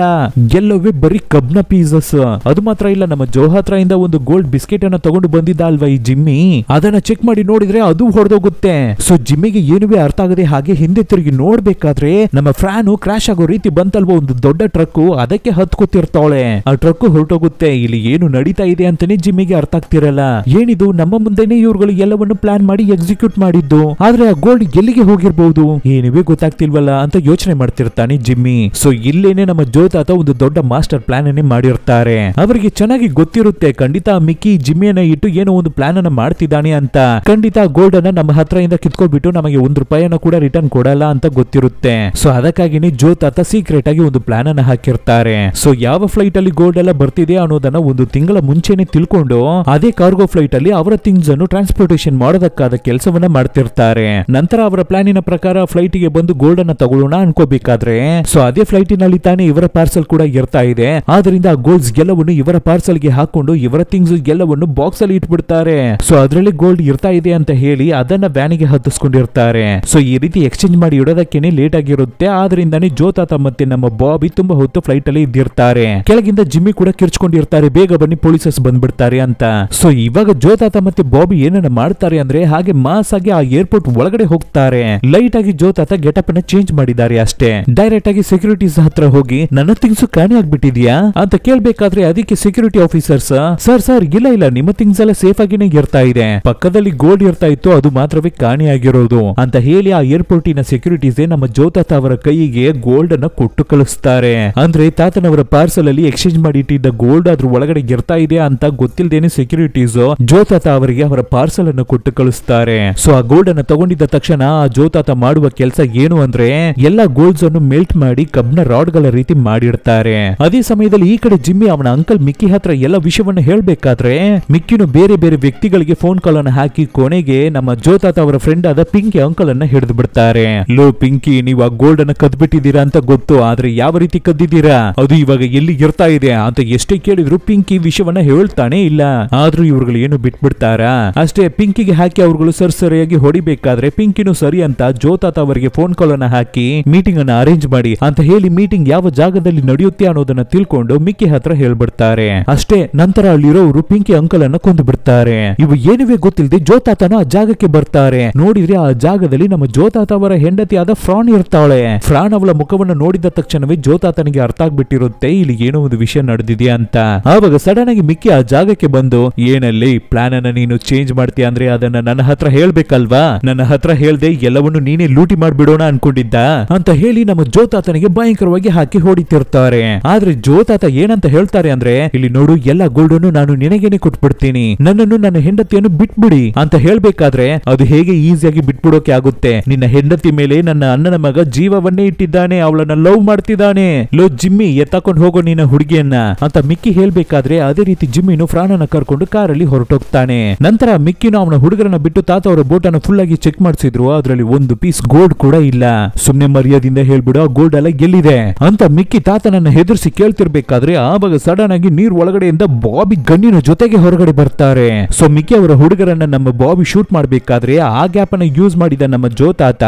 Speaker 1: ಎಲ್ಲವೇ ಬರೀ ಕಬ್ನ ಪೀಸಸ್. ಅದು ಮಾತ್ರ ಇಲ್ಲ, ನಮ್ಮ ಜೋ ಹತ್ರ ಇಂದ ಒಂದು ಗೋಲ್ಡ್ ಬಿಸ್ಕೆಟ್ ಅನ್ನ ತಗೊಂಡು ಬಂದಿದ್ದ ಅಲ್ವಾ ಈ ಜಿಮ್ಮಿ, ಅದನ್ನ ಚೆಕ್ ಮಾಡಿ ನೋಡಿದ್ರೆ ಅದು ಹೊಡೆದೋಗುತ್ತೆ. ಸೊ ಜಿಮ್ಮಿಗೆ ಏನುವೇ ಅರ್ಥ ಆಗದೆ ಹಾಗೆ ಹಿಂದೆ ತಿರುಗಿ ನೋಡ್ಬೇಕಾದ್ರೆ ನಮ್ಮ ಫ್ಯಾನು ಕ್ರಾಶ್ ಆಗೋ ರೀತಿ ಬಂತಲ್ವಾ ಒಂದು ದೊಡ್ಡ ಟ್ರಕ್, ಅದಕ್ಕೆ ಹತ್ಕೊತಿರ್ತಾಳೆ. ಆ ಟ್ರಕ್ ಹೊರಟೋಗುತ್ತೆ. ಇಲ್ಲಿ ಏನು ನಡೀತಾ ಇದೆ ಅಂತಾನೆ ಜಿಮ್ಮಿಗೆ ಅರ್ಥ ಆಗ್ತಿರಲ್ಲ. ಏನಿದು ನಮ್ಮ ಮುಂದೆನೆ ಇವ್ರುಗಳು ಎಲ್ಲವನ್ನು ಪ್ಲಾನ್ ಮಾಡಿ ಎಕ್ಸಿಕ್ಯೂಟ್ ಮಾಡಿದ್ದು, ಆದ್ರೆ ಆ ಗೋಲ್ಡ್ ಎಲ್ಲಿಗೆ ಹೋಗಿರ್ಬಹುದು ಏನಿವೆ ಗೊತ್ತಾಗ್ತಿಲ್ವಲ್ಲ ಅಂತ ಯೋಚನೆ ಮಾಡ್ತಿರ್ತಾನೆ ಜಿಮ್ಮಿ. ಸೊ ಇಲ್ಲೇನೆ ನಮ್ಮ ಜೋ ತಾತ ಒಂದು ದೊಡ್ಡ ಮಾಸ್ಟರ್ ಪ್ಲಾನ್ ಅನ್ನೇ ಮಾಡಿರ್ತಾರೆ. ಅವರಿಗೆ ಚೆನ್ನಾಗಿ ಗೊತ್ತಿರುತ್ತೆ ಖಂಡಿತ ಮಿಕ್ಕಿ ಜಿಮ್ಮಿಯನ್ನ ಇಟ್ಟು ಏನೋ ಒಂದು ಪ್ಲಾನ್ ಅನ್ನ ಮಾಡ್ತಿದ್ದಾನೆ ಅಂತ. ಖಂಡಿತ ಗೋಲ್ಡ್ ಅನ್ನ ನಮ್ಮ ಹತ್ರ ಇಂದ ಕಿತ್ಕೊಳ್ಬಿಟ್ಟು ನಮಗೆ ₹1 ಕೂಡ ರಿಟರ್ನ್ ಕೊಡಲ್ಲ ಅಂತ ಗೊತ್ತಿರುತ್ತೆ. ಸೊ ಅದಕ್ಕಾಗಿನೇ ಜೋ ತಾತ ಸೀಕ್ರೆಟ್ ಆಗಿ ಒಂದು ಪ್ಲಾನ್ ಅನ್ನ ಹಾಕಿರ್ತಾರೆ. ಸೊ ಯಾವ ಫ್ಲೈಟ್ ಅಲ್ಲಿ ಗೋಲ್ಡ್ ಎಲ್ಲ ಬರ್ತಿದೆ ಅನ್ನೋದನ್ನ 1 ತಿಂಗಳ ಮುಂಚೆನೆ ತಿಳ್ಕೊಂಡು ಅದೇ ಕಾರ್ಗೋ ಫ್ಲೈಟ್ ಅಲ್ಲಿ ಅವರ ಥಿಂಗ್ಸ್ ಅನ್ನು ಟ್ರಾನ್ಸ್ಪೋರ್ಟೇಷನ್ ಮಾಡೋದಕ್ಕಾದ ಕೆಲಸವನ್ನ ಮಾಡ್ತಿರ್ತಾರೆ. ನಂತರ ಅವರ ಪ್ಲಾನಿನ ಪ್ರಕಾರ ಫ್ಲೈಟ್ ಗೆ ಬಂದು ಗೋಲ್ಡ್ ಅನ್ನ ತಗೊಳ್ಳೋಣ ಅನ್ಕೋಬೇಕಾದ್ರೆ ಸೊ ಅದೇ ಫ್ಲೈಟಿನಲ್ಲಿ ತಾನೇ ಇವರ ಪಾರ್ಸಲ್ ಕೂಡ ಇರ್ತಾ ಇದೆ. ಆದ್ರಿಂದ ಆ ಗೋಲ್ಡ್ಸ್ ಎಲ್ಲವನ್ನು ಇವರ ಪಾರ್ಸಲ್ ಗೆ ಹಾಕೊಂಡು ಇವರ ಥಿಂಗ್ಸ್ ಎಲ್ಲವನ್ನು ಬಾಕ್ಸ್ ಅಲ್ಲಿ ಇಟ್ಬಿಡ್ತಾರೆ. ಸೊ ಅದರಲ್ಲಿ ಗೋಲ್ಡ್ ಇರ್ತಾ ಇದೆ ಅಂತ ಹೇಳಿ ಅದನ್ನ ವ್ಯಾನಿಗೆ ಹತ್ತಿಸ್ಕೊಂಡಿರ್ತಾರೆ. ಸೊ ಈ ರೀತಿ ಎಕ್ಸ್ಚೇಂಜ್ ಮಾಡಿ ಇಡೋದಕ್ಕೇನೆ ಲೇಟ್ ಆಗಿರುತ್ತೆ. ಆದ್ರಿಂದಾನೇ ಜೋ ತಾತ ಮತ್ತೆ ನಮ್ಮ ಬಾಬಿ ತುಂಬಾ ಹೊತ್ತು ಫ್ಲೈಟ್ ಅಲ್ಲಿ ಇದ್ದಿರ್ತಾರೆ. ಕೆಳಗಿಂದ ಜಿಮ್ಮಿ ಕೂಡ ಕಿರ್ಚ್ಕೊಂಡಿರ್ತಾರೆ, ಬೇಗ ಬನ್ನಿ ಪೊಲೀಸಸ್ ಬಂದ್ಬಿಡ್ತಾರೆ ಅಂತ. ಸೊ ಇವಾಗ ಜೋ ತಾತ ಮತ್ತೆ ಬಾಬಿ ಏನನ್ನ ಮಾಡ್ತಾರೆ ಅಂದ್ರೆ ಹಾಗೆ ಮಾಸ್ ಆಗಿ ಆ ಏರ್ಪೋರ್ಟ್ ಒಳಗಡೆ ಹೋಗ್ತಾರೆ. ಲೈಟ್ ಆಗಿ ಜೋ ತಾತ ಗೆಟಪ್ ಅನ್ನ ಚೇಂಜ್ ಮಾಡಿದ್ದಾರೆ ಅಷ್ಟೇ. ಡೈರೆಕ್ಟ್ ಆಗಿ ಸೆಕ್ಯೂರಿಟೀಸ್ ಹತ್ರ ಹೋಗಿ ನನ್ನ ಥಿಂಗ್ಸ್ ಕಾಣೆ ಆಗ್ಬಿಟ್ಟಿದ್ಯಾ ಅಂತ ಕೇಳ್ಬೇಕಾದ್ರೆ ಅದಕ್ಕೆ ಸೆಕ್ಯೂರಿಟಿ ಆಫೀಸರ್ಸ್ ಸರ್ ಇಲ್ಲ ನಿಮ್ಮ ಥಿಂಗ್ಸ್ ಎಲ್ಲ ಸೇಫ್ ಆಗಿನೇ ಇರ್ತಾ ಇದೆ, ಪಕ್ಕದಲ್ಲಿ ಗೋಲ್ಡ್ ಇರ್ತಾ ಇತ್ತು ಅದು ಮಾತ್ರವೇ ಕಾಣೆಯಾಗಿರೋದು ಅಂತ ಹೇಳಿ ಆ ಏರ್ಪೋರ್ಟಿನ ಸೆಕ್ಯೂರಿಟೀಸ್ ನಮ್ಮ ಜೋ ತಾತ ಅವರ ಕೈಗೆ ಗೋಲ್ಡ್ ಅನ್ನ ಕೊಟ್ಟು ಕಳಿಸ್ತಾರೆ. ಅಂದ್ರೆ ತಾತನವರ ಪಾರ್ಸಲ್ ಅಲ್ಲಿ ಎಕ್ಸ್ಚೇಂಜ್ ಮಾಡಿ ಇಟ್ಟಿದ್ದ ಗೋಲ್ಡ್ ಅದ್ರ ಒಳಗಡೆ ಇರ್ತಾ ಇದೆ ಅಂತ ಗೊತ್ತಿಲ್ಲದೇನೆ ಸೆಕ್ಯೂರಿಟೀಸ್ ಜೋ ತಾತ ಅವರಿಗೆ ಅವರ ಪಾರ್ಸಲ್ ಅನ್ನು ಕೊಟ್ಟು ಕಳಿಸ್ತಾರೆ. ಸೊ ಆ ಗೋಲ್ಡ್ ಅನ್ನ ತಗೊಂಡಿದ್ದ ತಕ್ಷಣ ಆ ಜೋ ತಾತ ಮಾಡುವ ಕೆಲಸ ಏನು ಅಂದ್ರೆ ಎಲ್ಲಾ ಗೋಲ್ಡ್ಸ್ ಅನ್ನು ಮೆಲ್ಟ್ ಮಾಡಿ ಕಬ್ನ ರಾಡ್ ಗಳ ರೀತಿ ಮಾಡಿರ್ತಾರೆ. ಅದೇ ಸಮಯದಲ್ಲಿ ಈ ಕಡೆ ಜಿಮ್ಮಿ ಅವನ ಅಂಕಲ್ ಮಿಕ್ಕಿ ಹತ್ರ ಎಲ್ಲ ವಿಷಯವನ್ನು ಹೇಳ್ಬೇಕಾದ್ರೆ ಮಿಕ್ಕಿನು ಬೇರೆ ಬೇರೆ ವ್ಯಕ್ತಿಗಳಿಗೆ ಫೋನ್ ಕಾಲ್ ಅನ್ನು ಹಾಕಿ ಕೊನೆಗೆ ನಮ್ಮ ಜೋ ತಾತ ಅವರ ಫ್ರೆಂಡ್ ಆದ ಪಿಂಕಿ ಅಂಕಲ್ ಅನ್ನ ಹಿಡಿದು ಬಿಡ್ತಾರೆ. ಲೋ ಪಿಂಕಿ, ನೀವು ಆ ಗೋಲ್ಡ್ ಅನ್ನ ಕದ್ಬಿಟ್ಟಿದ್ದೀರಾ ಅಂತ ಗೊತ್ತು, ಆದ್ರೆ ಯಾವ ರೀತಿ ಕದ್ದಿದ್ದೀರಾ, ಅದು ಇವಾಗ ಎಲ್ಲಿ ಇರ್ತಾ ಇದೆ ಅಂತ ಎಷ್ಟೇ ಕೇಳಿದ್ರು ಪಿಂಕಿ ವಿಷಯವನ್ನ ಹೇಳ್ತಾನೆ ಇಲ್ಲ. ಆದ್ರೂ ಇವ್ರುಗಳು ಏನು ಬಿಟ್ಬಿಡ್ತಾರಾ ಅಷ್ಟೇ. ಪಿಂಕಿಗೆ ಹಾಕಿ ಅವ್ರುಗಳು ಸರಿಯಾಗಿ ಹೊಡಿಬೇಕಾದ್ರೆ ಪಿಂಕಿನೂ ಸರಿ ಅಂತ ಜೋ ತಾತ ಅವರಿಗೆ ಫೋನ್ ಕಾಲ್ ಅನ್ನ ಹಾಕಿ ಮೀಟಿಂಗ್ ಅನ್ನ ಅರೇಂಜ್ ಮಾಡಿ ಅಂತ ಹೇಳಿ ಮೀಟಿಂಗ್ ಯಾವ ಜಾಗದಲ್ಲಿ ನಡೆಯುತ್ತೆ ಅನ್ನೋದನ್ನ ತಿಳ್ಕೊಂಡು ಮಿಕ್ಕಿ ಹತ್ರ ಹೇಳ್ಬಿಡ್ತಾರೆ ಅಷ್ಟೇ. ನಂತರ ಅಲ್ಲಿರೋರು ಪಿಂಕಿ ಅಂಕಲ್ ಅನ್ನ ಕೊಂದು ಬಿಡ್ತಾರೆ. ಇವು ಏನಿವೆ ಗೊತ್ತಿಲ್ಲದೆ ಜೋ ತಾತನ ಆ ಜಾಗಕ್ಕೆ ಬರ್ತಾರೆ. ನೋಡಿದ್ರೆ ಆ ಜಾಗದಲ್ಲಿ ನಮ್ಮ ಜೋ ತಾತ ಅವರ ಹೆಂಡತಿಯಾದ ಫ್ರಾನ್ ಇರ್ತಾಳೆ. ಫ್ರಾನ್ ಅವಳ ಮುಖವನ್ನು ನೋಡಿದ ತಕ್ಷಣವೇ ಜೋ ತಾತನಿಗೆ ಅರ್ಥ ಆಗ್ಬಿಟ್ಟಿರುತ್ತೆ ಇಲ್ಲಿ ಏನೋ ಒಂದು ವಿಷಯ ನಡೆದಿದೆ ಅಂತ. ಆವಾಗ ಸಡನ್ ಆಗಿ ಮಿಕ್ಕಿ ಆ ಜಾಗಕ್ಕೆ ಬಂದು ಏನಲ್ಲಿ ಪ್ಲಾನ್ ಅನ್ನ ನೀನು ಚೇಂಜ್ ಮಾಡ್ತೀಯ ಅಂದ್ರೆ ಅದನ್ನ ನನ್ನ ಹತ್ರ ಹೇಳ್ಬೇಕಲ್ವಾ, ನನ್ನ ಹತ್ರ ಹೇಳ್ದೆ ಎಲ್ಲವನ್ನು ನೀನೇ ಲೂಟಿ ಮಾಡ್ಬಿಡೋಣ ಅನ್ಕೊಂಡಿದ್ದ ಅಂತ ಹೇಳಿ ನಮ್ಮ ಜೋ ತಾತನಿಗೆ ಭಯಂಕರವಾಗಿ ಹಾಕಿ ಹೊಡಿತಿರ್ತಾರೆ. ಆದ್ರೆ ಜೋ ತಾತ ಏನಂತ ಹೇಳ್ತಾರೆ ಅಂದ್ರೆ ಇಲ್ಲಿ ನೋಡು ಎಲ್ಲ ಗೋಲ್ಡ್ ಅನ್ನು ನಾನು ನಿನಗೇನೆ ಕೊಟ್ಬಿಡ್ತೀನಿ, ನನ್ನನ್ನು ನನ್ನ ಹೆಂಡತಿಯನ್ನು ಬಿಟ್ಬಿಡಿ ಅಂತ ಹೇಳ್ಬೇಕಾದ್ರೆ ಅದು ಹೇಗೆ ಈಸಿಯಾಗಿ ಬಿಟ್ಬಿಡೋಕೆ ಆಗುತ್ತೆ, ನಿನ್ನ ಹೆಂಡತಿ ಮೇಲೆ ನನ್ನ ಅಣ್ಣನ ಮಗ ಜೀವವನ್ನೇ ಇಟ್ಟಿದ್ದಾನೆ, ಅವಳನ್ನ ಲವ್ ಮಾಡ್ತಿದ್ದಾನೆ, ಲೋ ಜಿಮ್ಮಿ ಎತ್ತಾಕೊಂಡು ಹೋಗೋ ನಿನ್ನ ಹುಡುಗಿಯನ್ನ ಅಂತ ಮಿಕ್ಕಿ ಹೇಳ್ಬೇಕಾದ್ರೆ ಅದೇ ರೀತಿ ಜಿಮ್ಮಿನು ಫ್ರಾನನ್ನ ಕರ್ಕೊಂಡು ಕಾರಲ್ಲಿ ಹೊರಟೋಗ್ತಾನೆ. ನಂತರ ಮಿಕ್ಕಿನು ಅವನ ಹುಡುಗರನ್ನ ಬಿಟ್ಟು ತಾತ ಅವರ ಬೋಟ್ ಅನ್ನು ಫುಲ್ ಆಗಿ ಚೆಕ್ ಮಾಡಿಸಿದ್ರು, ಅದರಲ್ಲಿ ಒಂದು ಪೀಸ್ ಗೋಲ್ಡ್ ಕೂಡ ಇಲ್ಲ. ಸುಮ್ನೆ ಮರ್ಯಾದಿಂದ ಹೇಳ್ಬಿಡು ಆ ಗೋಲ್ಡ್ ಎಲ್ಲ ಗೆಲ್ಲಿದೆ ಅಂತ ಮಿಕ್ಕಿ ತಾತನನ್ನ ಹೆದರ್ಸಿ ಕೇಳ್ತಿರ್ಬೇಕಾದ್ರೆ ಆವಾಗ ಸಡನ್ ಆಗಿ ನೀರ್ ಒಳಗಡೆಯಿಂದ ಬಾಬಿ ಗನ್ನಿನ ಜೊತೆಗೆ ಹೊರಗಡೆ ಬರ್ತಾರೆ. ಸೊ ಮಿಕ್ಕಿ ಅವರ ಹುಡುಗರನ್ನ ನಮ್ಮ ಬಾಬಿ ಶೂಟ್ ಮಾಡ್ಬೇಕಾದ್ರೆ ಆ ಗ್ಯಾಪ್ ಅನ್ನ ಯೂಸ್ ಮಾಡಿದ ನಮ್ಮ ಜೋ ತಾತ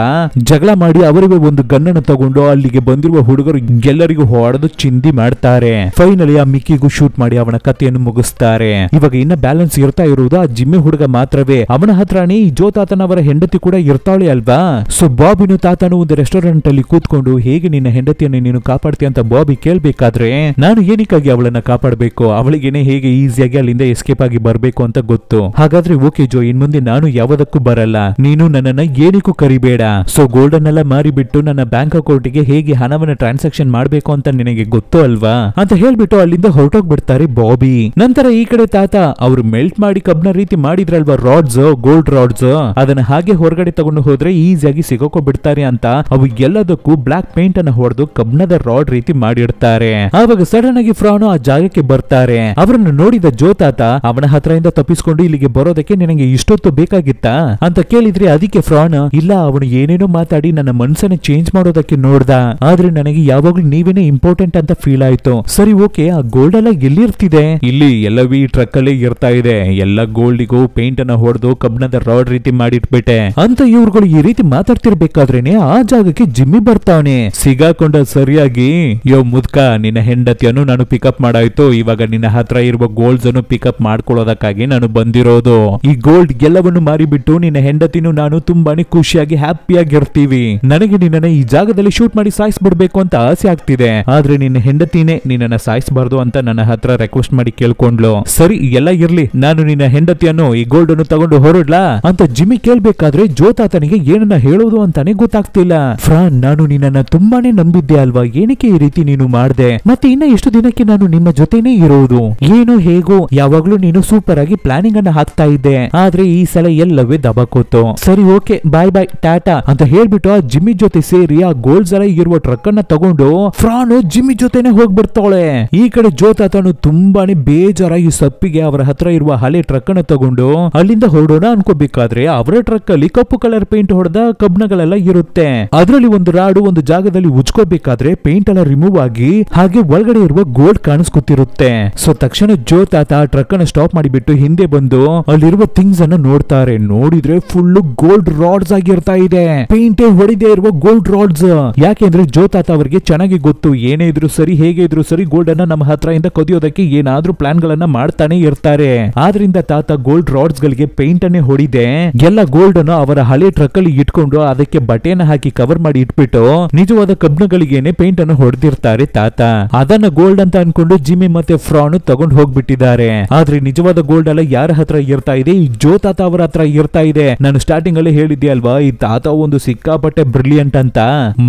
Speaker 1: ಜಗಳ ಮಾಡಿ ಅವರಿಗೆ ಒಂದು ಗನ್ನನ್ನು ತಗೊಂಡು ಅಲ್ಲಿಗೆ ಬಂದಿರುವ ಹುಡುಗರು ಎಲ್ಲರಿಗೂ ಹೊಡೆದು ಚಿಂದಿ ಮಾಡ್ತಾರೆ. ಫೈನಲಿ ಆ ಮಿಕ್ಕಿಗೂ ಶೂಟ್ ಮಾಡಿ ಅವನ ಕಥೆಯನ್ನು ಮುಗಿಸ್ತಾರೆ. ಇವಾಗ ಇನ್ನ ಬ್ಯಾಲೆನ್ಸ್ ಇರ್ತಾ ಇರುವುದು ಆ ಜಿಮ್ಮಿ ಹುಡುಗ ಮಾತ್ರವೇ. ಅವನ ಹತ್ರನೇ ಈ ಜೋ ತಾತನವರ ಹೆಂಡತಿ ಕೂಡ ಇರ್ತಾಳೆ ಅಲ್ವಾ. ಸೊ ಬಾಬಿನು ತಾತನು ಒಂದು ರೆಸ್ಟೋರೆಂಟ್ ಅಲ್ಲಿ ಕೂತ್ಕೊಂಡು ಹೇಗೆ ನಿನ್ನ ಹೆಂಡತಿಯನ್ನು ನೀನು ಕಾಪಾಡ್ತೀಯ ಅಂತ ಬಾಬಿ ಕೇಳ್ಬೇಕಾದ್ರೆ ನಾನು ಏನಕ್ಕಾಗಿ ಅವಳನ್ನ ಕಾಪಾಡಬೇಕು, ಅವಳಿಗೇನೆ ಹೇಗೆ ಈಸಿಯಾಗಿ ಅಲ್ಲಿಂದ ಎಸ್ಕೇಪ್ ಆಗಿ ಬರ್ಬೇಕು ಅಂತ ಗೊತ್ತು. ಹಾಗಾದ್ರೆ ಓಕೆ ಜೋ, ಇನ್ ಮುಂದೆ ನಾನು ಯಾವುದಕ್ಕೂ ಬರಲ್ಲ, ನೀನು ನನ್ನನ್ನ ಏನಕ್ಕೂ ಕರಿಬೇಡ. ಸೊ ಗೋಲ್ಡನ್ ಎಲ್ಲ ಮಾರಿಬಿಟ್ಟು ನನ್ನ ಬ್ಯಾಂಕ್ ಅಕೌಂಟ್ ಗೆ ಹೇಗೆ ಹಣವನ್ನ ಟ್ರಾನ್ಸಾಕ್ಷನ್ ಮಾಡ್ಬೇಕು ಅಂತ ನಿನಗೆ ಗೊತ್ತು ಅಲ್ವಾ ಅಂತ ಹೇಳ್ಬಿಟ್ಟು ಅಲ್ಲಿಂದ ಹೊರಟೋಗ್ಬಿಡ್ತಾರೆ ಬಾಬಿ. ನಂತರ ಈ ಕಡೆ ತಾತ ಅವರು ಮೆಲ್ಟ್ ಮಾಡಿ ಕಬ್ನ ರೀತಿ ಮಾಡಿದ್ರಲ್ವಾ ರಾಡ್ಸ್, ಗೋಲ್ಡ್ ರಾಡ್ಸ್, ಅದನ್ನ ಹಾಗೆ ಹೊರಗಡೆ ತಗೊಂಡು ಹೋದ್ರೆ ಈಸಿಯಾಗಿ ಸಿಗೋಬಿಡ್ತಾರೆ ಅಂತ ಅವು ಎಲ್ಲದಕ್ಕೂ ಬ್ಲಾಕ್ ಪೇಂಟ್ ಅನ್ನ ಹೊಡೆದು ಕಬ್ನದ ರಾಡ್ ರೀತಿ ಮಾಡಿಡ್ತಾರೆ. ಆವಾಗ ಸಡನ್ ಆಗಿ ಫ್ರಾನು ಆ ಜಾಗಕ್ಕೆ ಬರ್ತಾರೆ. ಅವರನ್ನು ನೋಡಿದ ಜೋ ತಾತ ಅವನ ಹತ್ರದಿಂದ ತಪ್ಪಿಸ್ಕೊಂಡು ಇಲ್ಲಿಗೆ ಬರೋದಕ್ಕೆ ನಿನಗೆ ಇಷ್ಟೊತ್ತು ಬೇಕಾಗಿತ್ತ ಅಂತ ಕೇಳಿದ್ರೆ ಅದಕ್ಕೆ ಫ್ರಾನ್ ಇಲ್ಲ, ಅವನು ಏನೇನೋ ಮಾತಾಡಿ ನನ್ನ ಮನ್ಸನ್ನ ಚೇಂಜ್ ಮಾಡೋದಕ್ಕೆ ನೋಡ್ದ, ಆದ್ರೆ ನನಗೆ ಯಾವಾಗ್ಲೂ ನೀವೇನೇ ಇಂಪಾರ್ಟೆಂಟ್ ಅಂತ ಫೀಲ್ ಆಯ್ತು. ಸರಿ ಓಕೆ, ಆ ಗೋಲ್ಡ್ ಎಲ್ಲ ಎಲ್ಲಿರ್ತಿದೆ? ಇಲ್ಲಿ ಎಲ್ಲವೂ ಈ ಟ್ರಕ್ ಅಲ್ಲೇ ಇರ್ತಾ ಇದೆ, ಎಲ್ಲ ಗೋಲ್ಡಿಗೂ ಪೇಂಟ್ ಅನ್ನ ಹೊಡೆದು ಕಬ್ಣದ ರಾಡ್ ರೀತಿ ಮಾಡಿಟ್ಬಿಟ್ಟೆ ಅಂತ ಇವ್ರುಗಳು ಈ ರೀತಿ ಮಾತಾಡ್ತಿರ್ಬೇಕಾದ್ರೆ ಹೋಗ್ಬೇಕಾದ್ರೇನೆ ಆ ಜಾಗಕ್ಕೆ ಜಿಮ್ಮಿ ಬರ್ತಾವನೆ. ಸಿಗಾಕೊಂಡ ಸರಿಯಾಗಿ, ಯೋ ಮುದ್ಕ, ನಿನ್ನ ಹೆಂಡತಿಯನ್ನು ನಾನು ಪಿಕಪ್ ಮಾಡಾಯ್ತು, ಇವಾಗ ನಿನ್ನ ಹತ್ರ ಇರುವ ಗೋಲ್ಡ್ಸ್ ಅನ್ನು ಪಿಕಪ್ ಮಾಡ್ಕೊಳ್ಳೋದಕ್ಕಾಗಿ ನಾನು ಬಂದಿರೋದು. ಈ ಗೋಲ್ಡ್ ಎಲ್ಲವನ್ನು ಮಾರಿಬಿಟ್ಟು ನಿನ್ನ ಹೆಂಡತಿನೂ ನಾನು ತುಂಬಾನೇ ಖುಷಿಯಾಗಿ ಹ್ಯಾಪಿಯಾಗಿರ್ತೀವಿ. ನನಗೆ ನಿನ್ನ ಈ ಜಾಗದಲ್ಲಿ ಶೂಟ್ ಮಾಡಿ ಸಾಯಿಸ್ಬಿಡ್ಬೇಕು ಅಂತ ಆಸೆ ಆಗ್ತಿದೆ, ಆದ್ರೆ ನಿನ್ನ ಹೆಂಡತಿನೇ ನಿನ್ನ ಸಾಯಿಸಬಾರ್ದು ಅಂತ ನನ್ನ ಹತ್ರ ರಿಕ್ವೆಸ್ಟ್ ಮಾಡಿ ಕೇಳ್ಕೊಂಡ್ಲು. ಸರಿ ಎಲ್ಲ ಇರ್ಲಿ, ನಾನು ನಿನ್ನ ಹೆಂಡತಿಯನ್ನು ಈ ಗೋಲ್ಡ್ ಅನ್ನು ತಗೊಂಡು ಹೊರಡ್ಲಾ ಅಂತ ಜಿಮ್ಮಿ ಕೇಳ್ಬೇಕಾದ್ರೆ ಜೋ ತಾತನಿಗೆ ಏನನ್ನ ಹೇಳೋದು ಅಂತಾನೆ ಗೊತ್ತಾಗ್ತಿಲ್ಲ. ಫ್ರಾನ್, ನಾನು ನಿನ್ನನ್ನ ತುಂಬಾನೇ ನಂಬಿದ್ದೆ ಅಲ್ವಾ, ಏನಕ್ಕೆ ಈ ರೀತಿ ನೀನು ಮಾಡ್ದೆ, ಮತ್ತೆ ಇನ್ನ ಎಷ್ಟು ದಿನಕ್ಕೆ ನಾನು ನಿಮ್ಮ ಜೊತೆನೇ ಇರೋದು, ಏನು ಹೇಗೋ ಯಾವಾಗ್ಲೂ ನೀನು ಸೂಪರ್ ಆಗಿ ಪ್ಲಾನಿಂಗ್ ಅನ್ನ ಹಾಕ್ತಾ ಇದ್ದೆ, ಆದ್ರೆ ಈ ಸಲ ಎಲ್ಲವೇ ದಬಾಕೋತು. ಸರಿ ಓಕೆ, ಬಾಯ್ ಬಾಯ್ ಟಾಟಾ ಅಂತ ಹೇಳ್ಬಿಟ್ಟು ಆ ಜಿಮ್ಮಿ ಜೊತೆ ಸೇರಿ ಆ ಗೋಲ್ಡ್ಸ್ ಎಲ್ಲ ಇರುವ ಟ್ರಕ್ ಅನ್ನ ತಗೊಂಡು ಫ್ರಾನು ಜಿಮ್ಮಿ ಜೊತೆನೆ ಹೋಗ್ಬಿಡ್ತಾಳೆ. ಈ ಕಡೆ ಜೋ ತಾತನು ತುಂಬಾನೇ ಬೇಜಾರಾಗಿ ಸಪ್ಪಿಗೆ ಅವರ ಹತ್ರ ಇರುವ ಹಳೆ ಟ್ರಕ್ ಅನ್ನ ತಗೊಂಡು ಅಲ್ಲಿಂದ ಹೊರಡೋಣ ಅನ್ಕೋಬೇಕಾದ್ರೆ ಅವರ ಟ್ರಕ್ ಅಲ್ಲಿ ಕಪ್ಪು ಕಲರ್ ಪೇಂಟ್ ಹೊಡೆದ ಕಬ್ಣಗಳೆಲ್ಲ ಇರುತ್ತೆ. ಅದರಲ್ಲಿ ಒಂದು ರಾಡು ಒಂದು ಜಾಗದಲ್ಲಿ ಉಜ್ಕೋಬೇಕಾದ್ರೆ ಪೇಂಟ್ ಎಲ್ಲ ರಿಮೂವ್ ಆಗಿ ಹಾಗೆ ಒಳಗಡೆ ಇರುವ ಗೋಲ್ಡ್ ಕಾಣಿಸ್ಕೊತಿರುತ್ತೆ. ಸೊ ತಕ್ಷಣ ಜೋ ತಾತ ಟ್ರಕ್ ಅನ್ನ ಸ್ಟಾಪ್ ಮಾಡಿಬಿಟ್ಟು ಹಿಂದೆ ಬಂದು ಅಲ್ಲಿರುವ ಥಿಂಗ್ಸ್ ಅನ್ನ ನೋಡ್ತಾರೆ. ನೋಡಿದ್ರೆ ಫುಲ್ ಗೋಲ್ಡ್ ರಾಡ್ಸ್ ಆಗಿರ್ತಾ ಇದೆ, ಪೇಂಟೇ ಹೊಡೆದೇ ಇರುವ ಗೋಲ್ಡ್ ರಾಡ್ಸ್. ಯಾಕೆಂದ್ರೆ ಜೋ ತಾತ ಅವರಿಗೆ ಚೆನ್ನಾಗಿ ಗೊತ್ತು, ಏನೇ ಇದ್ರು ಸರಿ ಹೇಗೆ ಇದ್ರು ಸರಿ ಗೋಲ್ಡ್ ಅನ್ನ ನಮ್ಮ ಹತ್ರ ಇಂದ ಕದಿಯೋದಕ್ಕೆ ಏನಾದ್ರೂ ಪ್ಲಾನ್ ಗಳನ್ನ ಮಾಡ್ತಾನೆ ಇರ್ತಾರೆ. ಆದ್ರಿಂದ ತಾತ ಗೋಲ್ಡ್ ರಾಡ್ಸ್ ಗಳಿಗೆ ಪೇಂಟ್ ಅನ್ನೇ ಹೊಡಿದೆ ಎಲ್ಲ ಗೋಲ್ಡ್ ಅನ್ನು ಅವರ ಹಳೆ ಟ್ರಕ್ ಅಲ್ಲಿ ಇಟ್ಕೊಂಡು ಅದಕ್ಕೆ ಬಟ್ಟೆನ ಹಾಕಿ ಕವರ್ ಮಾಡಿ ಇಟ್ಬಿಟ್ಟು ನಿಜವಾದ ಕಬ್ಣಗಳಿಗೇನೆ ಪೇಂಟ್ ಅನ್ನು ಹೊಡೆದಿರ್ತಾರೆ ತಾತ. ಅದನ್ನ ಗೋಲ್ಡ್ ಅಂತ ಅನ್ಕೊಂಡು ಜಿಮ್ಮಿ ಮತ್ತೆ ಫ್ರಾನ್ ತಗೊಂಡು ಹೋಗ್ಬಿಟ್ಟಿದ್ದಾರೆ. ಆದ್ರೆ ನಿಜವಾದ ಗೋಲ್ಡ್ ಎಲ್ಲ ಯಾರ ಹತ್ರ ಇರ್ತಾ ಇದೆ, ಈ ಜೋ ತಾತ ಅವರ ಹತ್ರ ಇರ್ತಾ ಇದೆ. ನಾನು ಸ್ಟಾರ್ಟಿಂಗ್ ಅಲ್ಲಿ ಹೇಳಿದ್ದೆ ಅಲ್ವಾ, ಈ ತಾತ ಒಂದು ಸಿಕ್ಕಾಪಟ್ಟೆ ಬ್ರಿಲಿಯಂಟ್ ಅಂತ,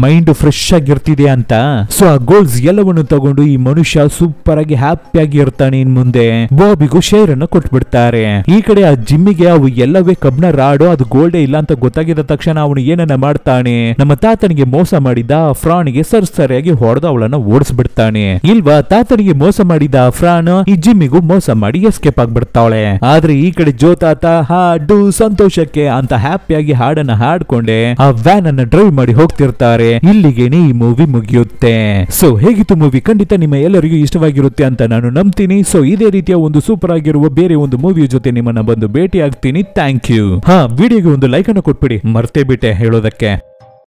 Speaker 1: ಮೈಂಡ್ ಫ್ರೆಶ್ ಆಗಿರ್ತಿದೆ ಅಂತ. ಸೊ ಆ ಗೋಲ್ಡ್ಸ್ ಎಲ್ಲವನ್ನು ತಗೊಂಡು ಈ ಮನುಷ್ಯ ಸೂಪರ್ ಆಗಿ ಹ್ಯಾಪಿ ಆಗಿ ಇರ್ತಾನೆ. ಇನ್ ಮುಂದೆ ಬಾಬಿಗೂ ಶೇರ್ ಅನ್ನು ಕೊಟ್ಬಿಡ್ತಾರೆ. ಈ ಕಡೆ ಆ ಜಿಮ್ಮಿಗೆ ಅವು ಎಲ್ಲವೇ ಕಬ್ಣ ರಾಡು, ಅದು ಗೋಲ್ಡೇ ಇಲ್ಲ ಅಂತ ಗೊತ್ತಾಗಿದ್ದ ತಕ್ಷಣ ಅವನು ಏನನ್ನ ಮಾಡ್ತಾನೆ, ನಮ್ಮ ತಾತನಿಗೆ ಮೋಸ ಮಾಡಿದ್ದ ಫ್ರಾನ್ಗೆ ಸರಿಯಾಗಿ ಹೊಡೆದು ಅವಳನ್ನ ಓಡಿಸ್ಬಿಡ್ತಾನೆ. ಇಲ್ವಾ, ತಾತನಿಗೆ ಮೋಸ ಮಾಡಿದ ಫ್ರಾನ್ ಈ ಜಿಮ್ಮಿಗೂ ಮೋಸ ಮಾಡಿ ಎಸ್ಕೇಪ್ ಆಗ್ಬಿಡ್ತಾವಳೆ. ಆದ್ರೆ ಈ ಕಡೆ ಜೋ ತಾತ ಹಾಡು ಸಂತೋಷಕ್ಕೆ ಅಂತ ಹ್ಯಾಪಿಯಾಗಿ ಹಾಡನ್ನ ಹಾಡ್ಕೊಂಡೆ ಆ ವ್ಯಾನ್ ಅನ್ನ ಡ್ರೈವ್ ಮಾಡಿ ಹೋಗ್ತಿರ್ತಾರೆ. ಇಲ್ಲಿಗೇನೆ ಈ ಮೂವಿ ಮುಗಿಯುತ್ತೆ. ಸೊ ಹೇಗಿತ್ತು ಮೂವಿ? ಖಂಡಿತ ನಿಮ್ಮ ಎಲ್ಲರಿಗೂ ಇಷ್ಟವಾಗಿರುತ್ತೆ ಅಂತ ನಾನು ನಂಬ್ತೀನಿ. ಸೊ ಇದೇ ರೀತಿಯ ಒಂದು ಸೂಪರ್ ಆಗಿರುವ ಬೇರೆ ಒಂದು ಮೂವಿಯ ಜೊತೆ ನಿಮ್ಮನ್ನ ಬಂದು ಭೇಟಿ ಆಗ್ತೀನಿ. Thank you. ವಿಡಿಯೋಗೆ ಒಂದು ಲೈಕ್ ಅನ್ನು ಕೊಟ್ಬಿಡಿ, ಮರ್ತೇ ಬಿಟ್ಟೆ ಹೇಳೋದಕ್ಕೆ.